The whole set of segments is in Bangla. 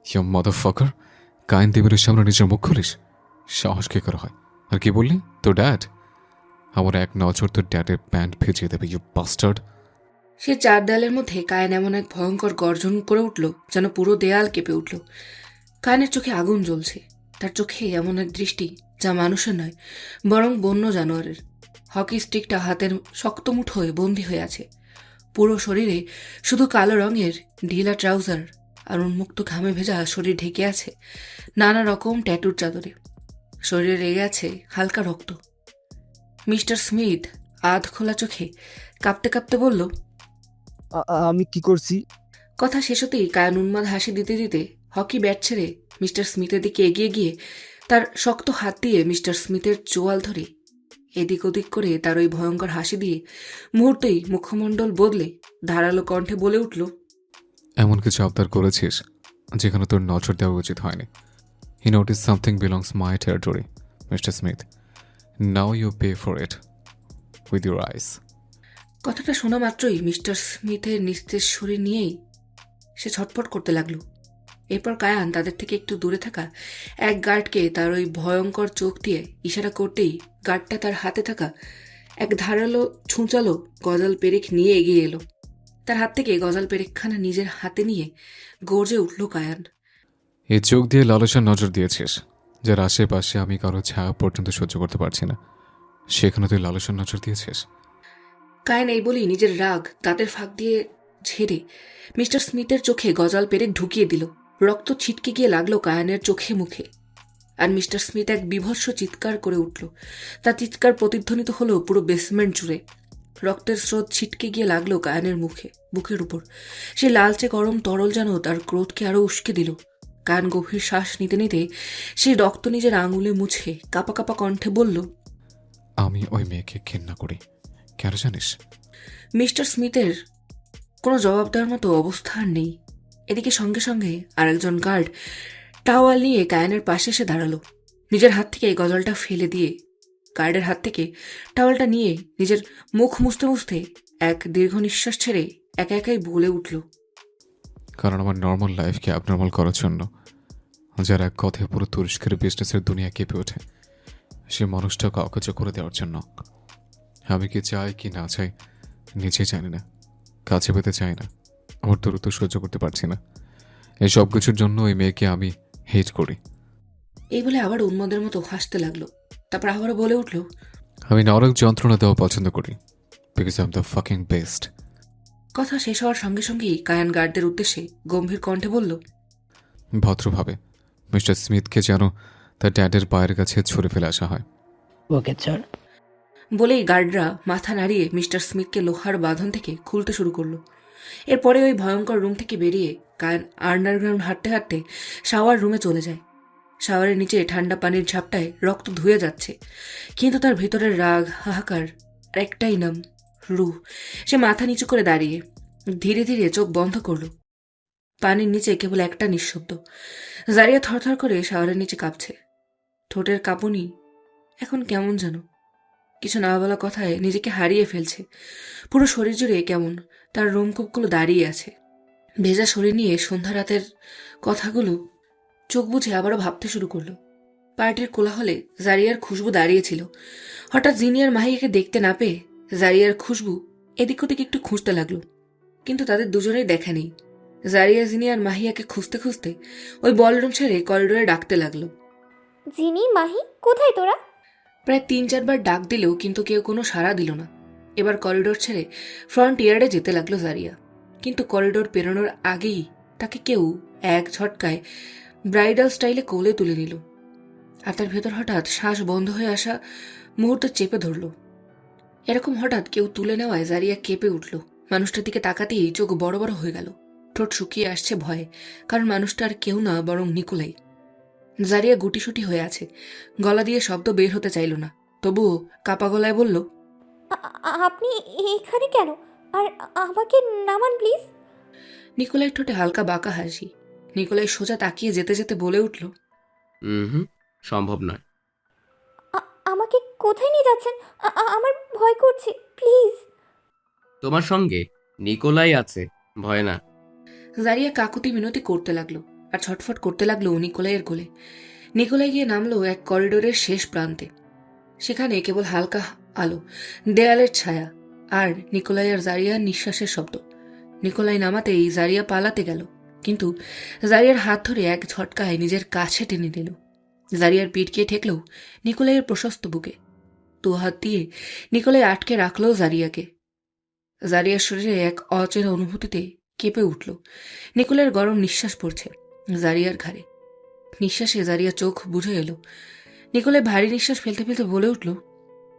ইউ মাদারফাকার, কায়েন দেবের সামনে নিজের মুখ খুলিস? সাহস কে করা হয়? আর কি বললি? তোর ড্যাড? আমার এক নজর তোর ড্যাডের প্যান্ট ভিজিয়ে দেবে, ইউ বাস্টার্ড। সে চার দেয়ালের মধ্যে কায়েন এমন এক ভয়ঙ্কর গর্জন করে উঠল যেন পুরো দেয়াল কেঁপে উঠল। কায়েনের চোখে আগুন জ্বলছে। তার চোখে এমন এক দৃষ্টি যা মানুষের নয়, বরং বন্য জানোয়ারের। হকি স্টিকটা হাতের শক্ত মুঠোয় বন্দী হয়ে আছে। পুরো শরীরে শুধু কালো রঙের ঢিলা ট্রাউজার আর উন্মুক্ত ঘামে ভেজা শরীর ঢেকে আছে নানা রকম ট্যাটুর চাদরে। শরীরে লেগে আছে হালকা রক্ত। মিস্টার স্মিথ আধ খোলা চোখে কাঁপতে কাঁপতে বলল, আমি কি করছি? কথা শেষ হতেই কায়ান উন্মাদ হাসি দিতে দিতে হকি ব্যাট ছেড়ে মিস্টার স্মিথের দিকে এগিয়ে গিয়ে তার শক্ত হাত দিয়ে মিস্টার স্মিথের চোয়াল ধরে এদিক ওদিক করে তার ওই ভয়ঙ্কর হাসি দিয়ে মুহূর্তেই মুখমণ্ডল বদলে ধারালো কণ্ঠে বলে উঠল, এমন কিছু আবদার করেছিস যেখানে তোর নজর দেওয়া উচিত হয়নি। He notice something belongs my territory, mister Smith. Now you pay for it with your eyes. কথাটা শোনা মাত্রই মিস্টার স্মিথের নিস্তেজ শরীর নিয়েই সে ছটফট করতে লাগলো। এরপর কায়ান তাদের থেকে একটু দূরে থাকা এক গার্ডকে তার ওই ভয়ঙ্কর চোখ দিয়ে ইশারা করতেই গার্ডটা তার হাতে থাকা এক ধারালো ছুঁচালো গজাল পেরেক নিয়ে এগিয়ে এলো। তার হাত থেকে গজাল পেরেকখানা নিজের হাতে নিয়ে গর্জে উঠল কায়ান। এই চোখ দিয়ে লালসার নজর দিয়েছিস, যার আশেপাশে আমি কারো ছায়া পর্যন্ত সহ্য করতে পারছি না, সেখানে তুই লালসার নজর দিয়েছিস? কায়ান এই বলেই নিজের রাগ দাঁতের ফাঁক দিয়ে ঝেড়ে মিস্টার স্মিথের চোখে গজাল পেরেক ঢুকিয়ে দিল। রক্ত ছিটকে গিয়ে লাগলো কায়ানের চোখে মুখে। আর মিস্টার স্মিথ এক বিভৎস চিৎকার করে উঠল। তার চিৎকার প্রতিধ্বনিত হলো পুরো বেসমেন্ট জুড়ে। রক্তের স্রোত ছিটকে গিয়ে লাগলো কায়ানের বুকের উপর। সে লালচে গরম তরল যেন তার ক্রোধকে আরো উস্কে দিল। কায়ান গভীর শ্বাস নিতে নিতে সেই রক্ত নিজের আঙুলে মুছে কাপা কাপা কণ্ঠে বলল, আমি ওই মেয়েকে ঘেন্না করি। কেন জানিস? মিস্টার স্মিথের কোনো জবাব দেওয়ার মতো অবস্থা আর নেই। এদিকে সঙ্গে সঙ্গে আরেকজন গার্ড টাওয়াল নিয়ে কায়ানের পাশে এসে দাঁড়ালো। নিজের হাত থেকে গজলটা ফেলে দিয়ে গার্ডের হাত থেকে টাওয়ালটা নিয়ে নিজের মুখ মুছতে মুছতে এক দীর্ঘ নিঃশ্বাস ছেড়ে একা একাই বলে উঠল, কারণ আমার নর্মাল লাইফকে অ্যাবনর্মাল করার জন্য, যার এক কথায় পুরো তুরস্কের বিজনেসের দুনিয়া কেঁপে ওঠে, সে মানুষটাকে অকেজো করে দেওয়ার জন্য। আমি কি চাই কি না চাই নিজে জানি না, কাছে পেতে চাই না, আমার দূরত্ব সহ্য করতে পারছি না। এই সব কিছুর জন্য ওই মেয়েকে আমি হেট করি। এই বলে আবার উন্মাদের মতো হাসতে লাগলো। তারপর আবারও বলে উঠল, আমি নরক যন্ত্রণা দেওয়া পছন্দ করি, because I am the fucking best. কথা শেষ হওয়ার সঙ্গে সঙ্গেই কায়ান গার্ডদের উদ্দেশ্যে গম্ভীর কণ্ঠে বলল, ভদ্রভাবে মিস্টার স্মিথকে যেন তার ড্যাডের পায়ের কাছে ছুঁড়ে ফেলে আসা হয়। Okay sir. বলেই গার্ডরা মাথা নাড়িয়ে মিস্টার স্মিথকে লোহার বাঁধন থেকে খুলতে শুরু করলো। এরপরে ওই ভয়ঙ্কর রুম থেকে বেরিয়ে কায়ান আন্ডারগ্রাউন্ড হাঁটতে হাঁটতে শাওয়ার রুমে চলে যায়। শাওয়ারের নিচে ঠান্ডা পানির ঝাপটায় রক্ত ধুয়ে যাচ্ছে, কিন্তু তার ভেতরের রাগ হাহাকার আর একটাই নাম, রুহ। সে মাথা নিচু করে দাঁড়িয়ে ধীরে ধীরে চোখ বন্ধ করল। পানির নিচে কেবল একটা নিঃশব্দ। জারিয়া থরথর করে শাওয়ারের নিচে কাঁপছে। ঠোঁটের কাঁপুনি এখন কেমন যেন কিছু না বলা কথায় নিজেকে হারিয়ে ফেলছে। পুরো শরীর জুড়ে কেমন তার রোমকূপগুলো দাঁড়িয়ে আছে। ভেজা শরীর নিয়ে সন্ধ্যা রাতের কথাগুলো চোখ বুঝে আবারও ভাবতে শুরু করলো। পার্টির কোলাহলে জারিয়ার খুশবু দাঁড়িয়েছিল। হঠাৎ জিনিয়ার মাহিয়াকে দেখতে না পেয়ে জারিয়ার খুশবু এদিক ওদিক একটু খুঁজতে লাগলো, কিন্তু তাদের দুজনেই দেখা নেই। জারিয়া জিনিয়ার মাহিয়াকে খুঁজতে খুঁজতে ওই বলরুম ছেড়ে করিডোরে ডাকতে লাগলো। জিনি, মাহি, কোথায় তোরা? প্রায় 3-4 বার ডাক দিলেও কিন্তু কেউ কোনো সাড়া দিল না। এবার করিডোর ছেড়ে ফ্রন্ট ইয়ার্ডে যেতে লাগলো জারিয়া, কিন্তু করিডোর পেরোনোর আগেই তাকে কেউ এক ঝটকায় ব্রাইডাল স্টাইলে কোলে তুলে নিল। আর তার ভেতর হঠাৎ শ্বাস বন্ধ হয়ে আসা মুহূর্তে চেপে ধরল। এরকম হঠাৎ কেউ তুলে নেওয়ায় জারিয়া কেঁপে উঠল। মানুষটার দিকে তাকাতেই চোখ বড় বড় হয়ে গেল। ঠোঁট শুকিয়ে আসছে ভয়ে, কারণ মানুষটা আর কেউ না বরং নিকোলাই। জারিয়া গুটিসুটি হয়ে আছে, গলা দিয়ে শব্দ বের হতে চাইল না, তবুও কাপা গলায় বলল, আপনি এখানে কেন? আর আমাকে নামান প্লিজ। নিকোলাই ঠোঁটে হালকা বাঁকা হাসি। নিকোলাই সোজা তাকিয়ে যেতে যেতে বলে উঠল, হুম, সম্ভব নয়। আমাকে কোথায় নিয়ে যাচ্ছেন? আমার ভয় করছে, প্লিজ। তোমার সঙ্গে নিকোলাই আছে, ভয় না। জারিয়া কাকুতি মিনতি করতে লাগলো। আর ছটফট করতে লাগলো নিকোলাইয়ের কোলে। নিকোলাই গিয়ে নামলো এক করিডোরের শেষ প্রান্তে। সেখানে কেবল হালকা আলো, দেয়ালের ছায়া আর নিকোলাই আর জারিয়ার নিঃশ্বাসের শব্দ। নিকোলাই নামাতেই জারিয়া পালাতে গেল, কিন্তু জারিয়ার হাত ধরে এক ঝটকায় নিজের কাছে টেনে নিল। জারিয়ার পিঠকে ঠেকলেও নিকোলাইয়ের প্রশস্ত বুকে। দু হাত দিয়ে নিকোলাই আটকে রাখলো জারিয়াকে। জারিয়ার শরীরে এক অচেনা অনুভূতিতে কেঁপে উঠল। নিকোলাইয়ের গরম নিঃশ্বাস পড়ছে জারিয়ার ঘাড়ে। নিঃশ্বাসে জারিয়া চোখ বুঝে এলো। নিকোলাই ভারী নিঃশ্বাস ফেলতে ফেলতে বলে উঠল,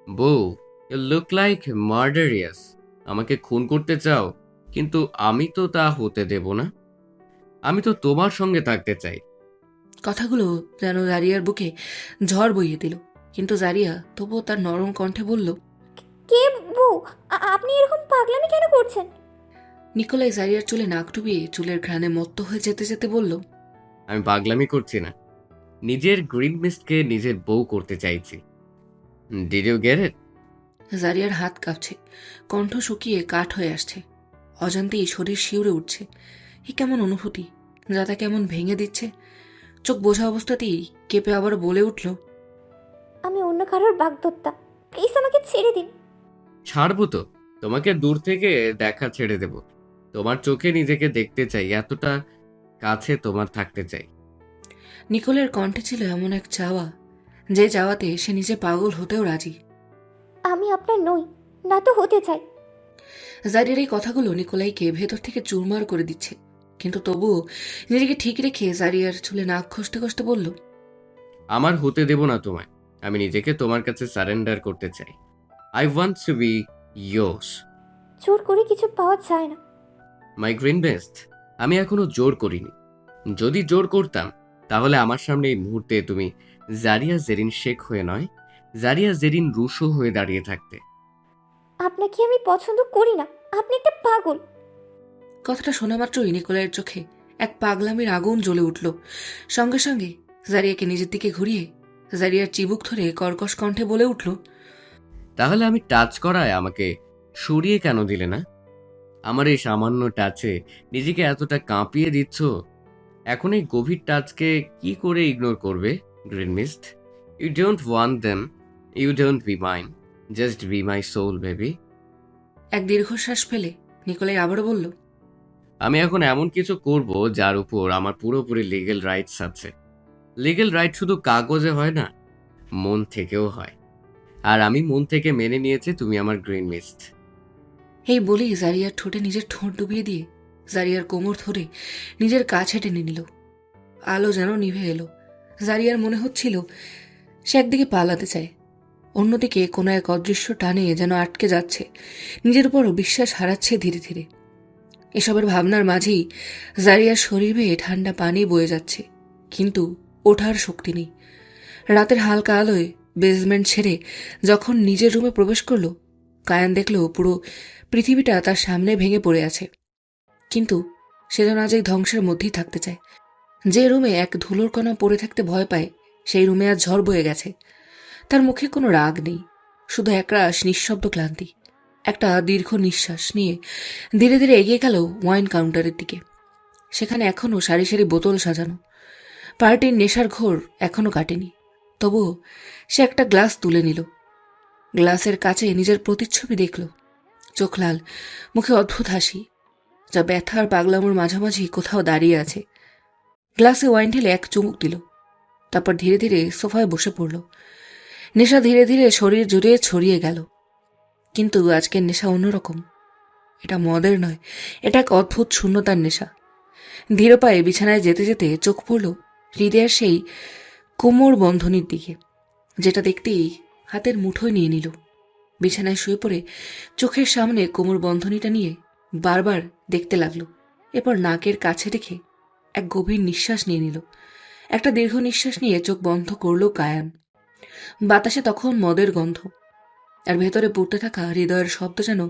বউ, ইউ লুক লাইক মার্ডারিয়াস। আমাকে খুন করতে চাও, কিন্তু আমি তো তা হতে দেব না। আমি তো তোমার সঙ্গে থাকতে চাই। কথাগুলো যেন জারিয়ার বুকে ঝড় বইয়ে দিল, কিন্তু জারিয়া তবুও তার নরম কণ্ঠে বলল, কে বউ? আপনি এরকম পাগলামি কেন করছেন? নিকোলাই জারিয়ার চুলে নাক ডুবিয়ে চুলের ঘ্রাণে মত্ত হয়ে যেতে যেতে বলল, আমি পাগলামি করছি না, নিজের গ্রিন মিস্টকে নিজের বউ করতে চাইছি। Did you get it? জারিয়ার হাত কাঁপছে, কণ্ঠ শুকিয়ে কাঠ হয়ে আসছে। অজান্তেই শরীর শিউরে উঠছে। এ কেমন অনুভূতি যা তাকে কেমন ভেঙে দিচ্ছে। চোখ বোঝা অবস্থাতেই কেঁপে আবার বলে উঠল, আমি অন্য কারোর বাগদত্তা, প্লিজ আমাকে ছেড়ে দিন। ছাড়বো তো, তোমাকে দূর থেকে দেখা ছেড়ে দেব। তোমার চোখে নিজেকে দেখতে চাই, এতটা কাছে তোমার থাকতে চাই। নিকোলের কণ্ঠে ছিল এমন এক চাওয়া, যে চাওয়াতে সে নিজে পাগল হতেও রাজি। আমি আপনার নই, না তো হতে চাই। জারিয়ার এই কথাগুলো নিকোলাইকে ভেতর থেকে চুরমার করে দিচ্ছে, কিন্তু তবুও নিজেকে ঠিক রেখে জারিয়ার চুলে নাক খসতে খসতে বলল, আমার হতে দেব না তোমায়। আমি নিজেকে তোমার কাছে সারেন্ডার করতে চাই। I want to be yours. জোর করে কিছু পাওয়া যায় না। মাই গ্রিন বেস্ট, আমি এখনো জোর করিনি। যদি জোর করতাম, তাহলে আমার সামনে এই মুহূর্তে তুমি জারিয়া জেরিন শেখ হয়ে নয়, জারিয়া জেরিন রুশো হয়ে দাঁড়িয়ে থাকতে। আপনাকে আমি পছন্দ করি না, আপনি একটা পাগল। কথাটা শোনা মাত্রই নিকোলাইয়ের চোখে এক পাগলামির আগুন জ্বলে উঠল। সঙ্গে সঙ্গে জারিয়াকে নিজের দিকে ঘুরিয়ে জারিয়ার চিবুক ধরে কর্কশ কণ্ঠে বলে উঠল, তাহলে আমি টাচ করায় আমাকে সরিয়ে কেন দিলে না? আমার এই সামান্য টাচে নিজেকে এতটা কাঁপিয়ে দিচ্ছ। এখন এই গভীর টাচকে কি করে ইগনোর করবে green mist? You don't want them, you don't be mine, just be my soul baby. এক দীর্ঘশ্বাস ফেলে নিকোলাই আবারও বলল, আমি এখন এমন কিছু করব যার উপর আমার পুরোপুরি লিগ্যাল রাইটস আছে। লিগ্যাল রাইট শুধু কাগজে হয় না, মন থেকেও হয়। আর আমি মন থেকে মেনে নিয়েছি তুমি আমার গ্রিন মিস্ট। এই বলেই জারিয়ার ঠোঁটে নিজের ঠোঁট ডুবিয়ে দিয়ে জারিয়ার কোমর ধরে নিজের কাছে টেনে নিল। আলো যেন নিভে এলো। জারিয়ার মনে হচ্ছিল সে একদিকে পালাতে চায়, অন্যদিকে কোনো এক অদৃশ্য টানে যেন আটকে যাচ্ছে, নিজের উপরও বিশ্বাস হারাচ্ছে ধীরে ধীরে। এসবের ভাবনার মাঝেই জারিয়ার শরীর বেয়ে ঠান্ডা পানি বয়ে যাচ্ছে, কিন্তু ওঠার শক্তি নেই। রাতের হালকা আলোয় বেসমেন্ট ছেড়ে যখন নিজের রুমে প্রবেশ করলো, কায়ান দেখল পুরো পৃথিবীটা তার সামনে ভেঙে পড়ে আছে। কিন্তু সে যেন আজ এই ধ্বংসের মধ্যেই থাকতে চায়। যে রুমে এক ধুলোর কণা পড়ে থাকতে ভয় পায়, সেই রুমে আজ ঝড় বয়ে গেছে। তার মুখে কোনো রাগ নেই, শুধু একরাশ নিঃশব্দ ক্লান্তি। একটা দীর্ঘ নিঃশ্বাস নিয়ে ধীরে ধীরে এগিয়ে গেল ওয়াইন কাউন্টারের দিকে। সেখানে এখনও সারি সারি বোতল সাজানো। পার্টির নেশার ঘোর এখনও কাটেনি, তবুও সে একটা গ্লাস তুলে নিল। গ্লাসের কাছে নিজের প্রতিচ্ছবি দেখল, চোখ লাল, মুখে অদ্ভুত হাসি, যা ব্যথা আর পাগলামোর মাঝামাঝি কোথাও দাঁড়িয়ে আছে। গ্লাসে ওয়াইন ঢেলে এক চুমুক দিল, তারপর ধীরে ধীরে সোফায় বসে পড়ল। নেশা ধীরে ধীরে শরীর জুড়ে ছড়িয়ে গেল, কিন্তু আজকের নেশা অন্যরকম। এটা মদের নয়, এটা এক অদ্ভুত শূন্যতার নেশা। ধীর পায়ে বিছানায় যেতে যেতে চোখ পড়ল হৃদয়ের সেই কোমর বন্ধনীর দিকে, যেটা দেখতেই হাতের মুঠোয় নিয়ে নিল। বিছানায় শুয়ে পড়ে চোখের সামনে কোমর বন্ধনীটা নিয়ে বারবার দেখতে লাগলো। এরপর নাকের কাছে রেখে এক গভীর নিঃশ্বাস নিয়ে নিল। একটা দীর্ঘ নিঃশ্বাস নিয়ে চোখ বন্ধ করল কায়ান। বাতাসে তখন মদের গন্ধ, আর ভেতরে পড়তে থাকা হৃদয়ের শব্দ যেন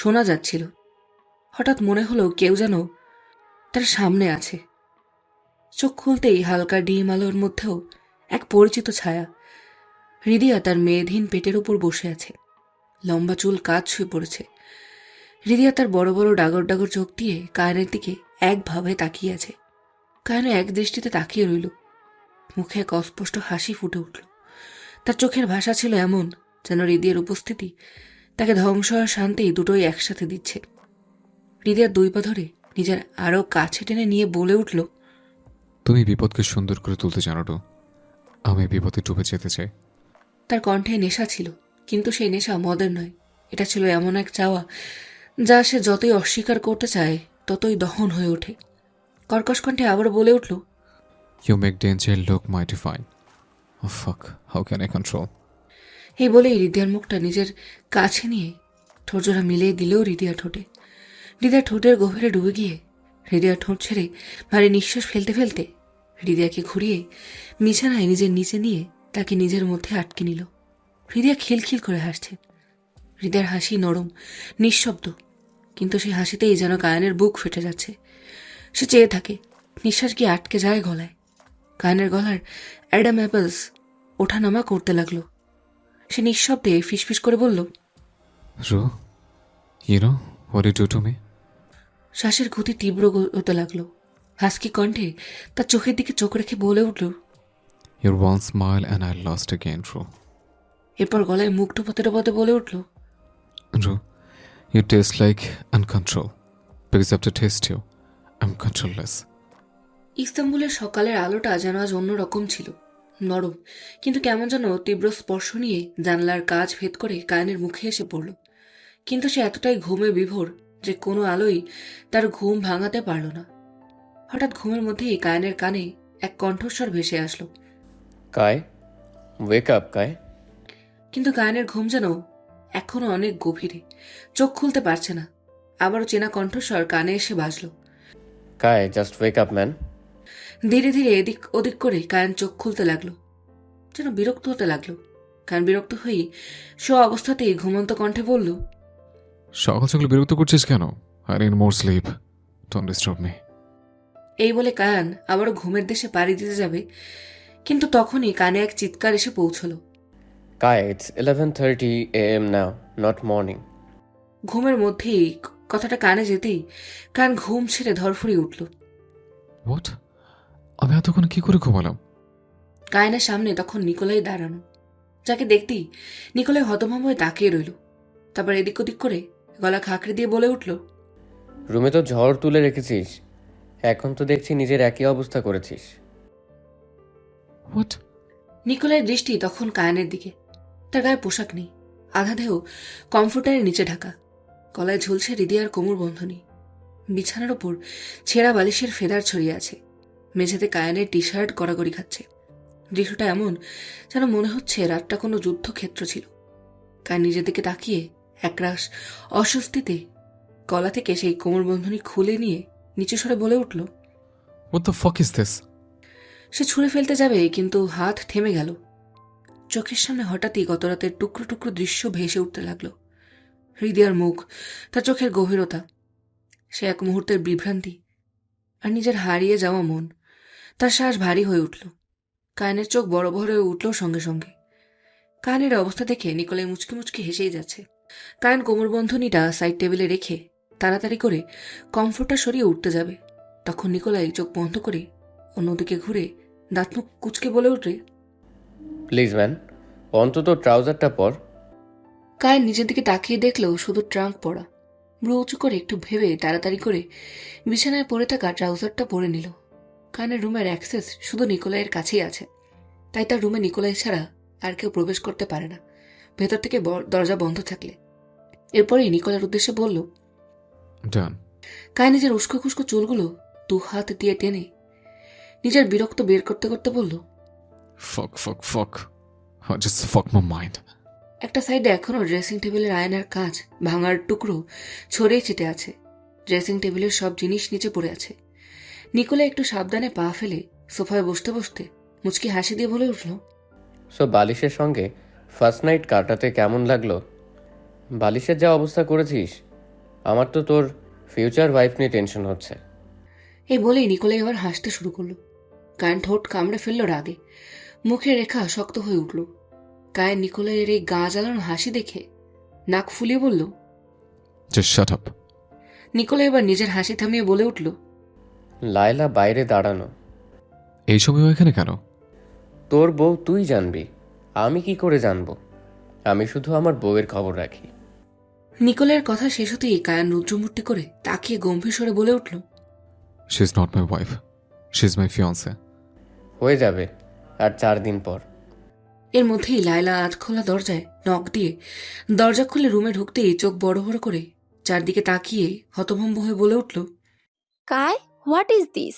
শোনা যাচ্ছিল। হঠাৎ মনে হলো কেউ যেন তার সামনে আছে। চোখ খুলতেই হালকা ডিম আলোর মধ্যেও এক পরিচিত ছায়া। হৃদিয়া তার মেয়েধীন পেটের উপর বসে আছে, লম্বা চুল কাজ শুয়ে পড়েছে। হৃদিয়া তার বড় বড় ডাগর ডাগর চোখ দিয়ে কায়ানের দিকে একভাবে তাকিয়ে আছে। কায়ানও এক দৃষ্টিতে তাকিয়ে রইল। মুখে এক অস্পষ্ট হাসি ফুটে উঠল। তার চোখের ভাষা ছিল এমন যেন হৃদয়ের উপস্থিতি তাকে ধ্বংস আর শান্তি দুটোই একসাথে দিচ্ছে। হৃদয়ের দুই পা ধরে নিজের আরও কাছে টেনে নিয়ে বলে উঠল, তুমি বিপদকে সুন্দর করে তুলতে জানো তো, আমি বিপদে ডুবে যেতে চাই। তার কণ্ঠে নেশা ছিল, কিন্তু সেই নেশা মদের নয়। এটা ছিল এমন এক চাওয়া যা সে যতই অস্বীকার করতে চায় ততই দহন হয়ে ওঠে। কর্কশ কণ্ঠে আবার বলে উঠল, you make danger look mighty fine. Oh fuck, how can I control? এই বলেই হৃদয়ার মুখটা নিজের কাছে নিয়ে ঠোঁটজোড়া মিলিয়ে দিলেও হৃদয়া ঠোঁটে। হৃদয়া ঠোঁটের গভীরে ডুবে গিয়ে হৃদয়া ঠোঁট ছেড়ে ভারী নিঃশ্বাস ফেলতে ফেলতে হৃদয়াকে ঘুরিয়ে বিছানায় নিজের নিচে নিয়ে তাকে নিজের মধ্যে আটকে নিল। হৃদয়া খিলখিল করে হাসছে। হৃদয়ার হাসি নরম, নিঃশব্দ, কিন্তু সেই হাসিতেই যেন কায়ানের বুক ফেটে যাচ্ছে। সে চেয়ে থাকে, নিঃশ্বাস গিয়ে আটকে যায় গলায়। কায়ানের গলার অ্যাডাম অ্যাপেলস ওঠানামা করতে লাগলো। সে নিঃশব্দে ফিসফিস করে বলল, Ru, you know what you do to me? শ্বাসের গতি তীব্র হতে লাগলো। হাসকি কণ্ঠে তার চোখের দিকে চোখ রেখে বলে উঠল। Your one smile and I lost again, রু। এরপর গলায় মুখ টোপাতে টোপাতে বলে উঠল, রু, you taste like uncontrol. Because after taste you, I'm controlless. ইস্তাম্বুলের সকালের আলোটা যেন আজ অন্যরকম ছিল, নরম, কিন্তু কেমন যেন তীব্র স্পর্শ নিয়ে জানলার কাজ ভেদ করে কায়ানের মুখে এসে পড়ল। কিন্তু সে এতটাই ঘুমে বিভোর যে কোনো আলোই তার ঘুম ভাঙাতে পারল না। হঠাৎ ঘুমের মধ্যেই কায়ানের কানে এক কণ্ঠস্বর ভেসে আসলো। কায়, ওয়েক আপ কায়। কিন্তু কায়ানের ঘুম যেন এখনো অনেক গভীরে, চোখ খুলতে পারছে না। আবারও চেনা কণ্ঠস্বর কানে এসে বাজল। কায়, জাস্ট ওয়েক আপ ম্যান। ধীরে ধীরে এদিক ওদিক করে কায়ান চোখ খুলতে লাগলো, যেন বিরক্ত হতে লাগলো। কায়ান বিরক্ত হয়ে সে অবস্থাতেই ঘুমন্ত কণ্ঠে বলল, সকাল সকাল বিরক্ত করছিস কেন? I need more sleep. Don't disturb me. এই বলে কায়ান আবারও ঘুমের দেশে পাড়ি দিতে যাবে, কিন্তু তখনই কানে এক চিৎকার এসে পৌঁছলো। কায়, it's 11:30 AM now, not morning. ঘুমের মধ্যেই কথাটা কানে যেতেই কায়ান ঘুম ছেড়ে ধরফড়িয়ে উঠল। What? আমি এতক্ষণ কি করে ঘুমালাম? কায়ানের সামনে তখন নিকোলাই দাঁড়ানো, যাকে দেখতেই নিকোলাই হতভম্ব হয়ে তাকিয়ে রইল। তারপর এদিক ওদিক করে গলা খাঁকড়ে দিয়ে বলে উঠল, রুমে তো ঝড় তুলে রেখেছিস, এখন তো দেখছি নিজের একই অবস্থা করেছিস। What? নিকোলাইয়ের দৃষ্টি তখন কায়ানের দিকে। তার গায়ে পোশাক নেই, আধা দেহ কমফোর্টারের নিচে ঢাকা, গলায় ঝুলছে হৃদয়ার কোমর বন্ধনী। বিছানার ওপর ছেঁড়া বালিশের ফেদার ছড়িয়ে আছে। মেঝেতে কায়ানের টি শার্ট গড়াগড়ি খাচ্ছে। দৃশ্যটা এমন যেন মনে হচ্ছে রাতটা কোনো যুদ্ধক্ষেত্র ছিল। কায়ান নিজের দিকে তাকিয়ে একরাশ অস্বস্তিতে গলা থেকে সেই কোমর বন্ধনী খুলে নিয়ে নিচু স্বরে বলে উঠল। What the fuck is this? সে ছুঁড়ে ফেলতে যাবে, কিন্তু হাত থেমে গেল। চোখের সামনে হঠাৎই গতরাতের টুকরো টুকরো দৃশ্য ভেসে উঠতে লাগলো। হৃদয়ার মুখ, তার চোখের গভীরতা, সে এক মুহূর্তের বিভ্রান্তি আর নিজের হারিয়ে যাওয়া মন। তার শ্বাস ভারী হয়ে উঠল। কায়ানের চোখ বড় বড় হয়ে উঠল সঙ্গে সঙ্গে। কায়ানের অবস্থা দেখে নিকোলাই মুচকি মুচকি হেসেই যাচ্ছে। কায়ান কোমরবন্ধনীটা সাইড টেবিলে রেখে তাড়াতাড়ি করে কমফোর্টার সরিয়ে উঠতে যাবে, তখন নিকোলাই চোখ বন্ধ করে অন্যদিকে ঘুরে দাঁত মুখ কুচকে বলে উঠে, প্লিজ ম্যান, অন্তত ট্রাউজারটা পর। কায়ান নিজের দিকে তাকিয়ে দেখলেও শুধু ট্রাঙ্ক পরা। ব্রু উঁচু করে একটু ভেবে তাড়াতাড়ি করে বিছানায় পড়ে থাকা ট্রাউজারটা পরে নিল। কায়ানের রুমের অ্যাক্সেস শুধু নিকোলাইয়ের কাছেই আছে, তাই তার রুমে নিকোলাই ছাড়া আর কেউ প্রবেশ করতে পারে না, ভেতর থেকে দরজা বন্ধ থাকলে। এরপরেই নিকোলার উদ্দেশ্যে বলল, Done. কায়ান নিজের উস্কো খুস্কো চুলগুলো দু হাত দিয়ে টেনে নিজের বিরক্ত বের করতে করতে বলল, Fuck. I just fucked my mind. একটা সাইডে এখনো ড্রেসিং টেবিলের আয়নার কাঁচ ভাঙার টুকরো ছড়িয়ে ছিটে আছে। ড্রেসিং টেবিলের সব জিনিস নিচে পড়ে আছে। নিকোলা একটু সাবধানে পা ফেলে সোফায় বসতে বসতে মুচকি হাসি দিয়ে বলে উঠল, সো বালিশের সঙ্গে ফার্স্ট নাইট কাটাতে কেমন লাগলো? বালিশের যা অবস্থা করেছিস, আমার তো তোর ফিউচার ওয়াইফ নিয়ে টেনশন হচ্ছে। এই বলেই নিকোলাই আবার হাসতে শুরু করলো। কায়ান ঠোঁট কামড়ে ফেলল রাগে, মুখের রেখা শক্ত হয়ে উঠল। কায়ান নিকোলাইয়ের এই গা জ্বালানো হাসি দেখে নাক ফুলিয়ে বলল, Just shut up. নিকোলাই এবার নিজের হাসি থামিয়ে বলে উঠল, লায়লা বাইরে দাঁড়ানো, এই সময় এখানে কেন? তোর বউ তুই জানবি, আমি কি করে জানবো? আমি শুধু আমার বউয়ের খবর রাখি। নিকোলের কথা শেষ হতেই কায়ান রুদ্রমূর্তি করে তাকিয়ে গম্ভীর স্বরে বলে উঠল, she is not my wife, she is my fiancée. হয়ে যাবে আর 4 দিন পর। এর মধ্যেই লায়লা আজ খোলা দরজায় নক দিয়ে দরজা খুলে রুমে ঢুকতেই চোখ বড় বড় করে চারদিকে তাকিয়ে হতভম্ব হয়ে বলে উঠল। কায়, হোয়াট ইজ দিস?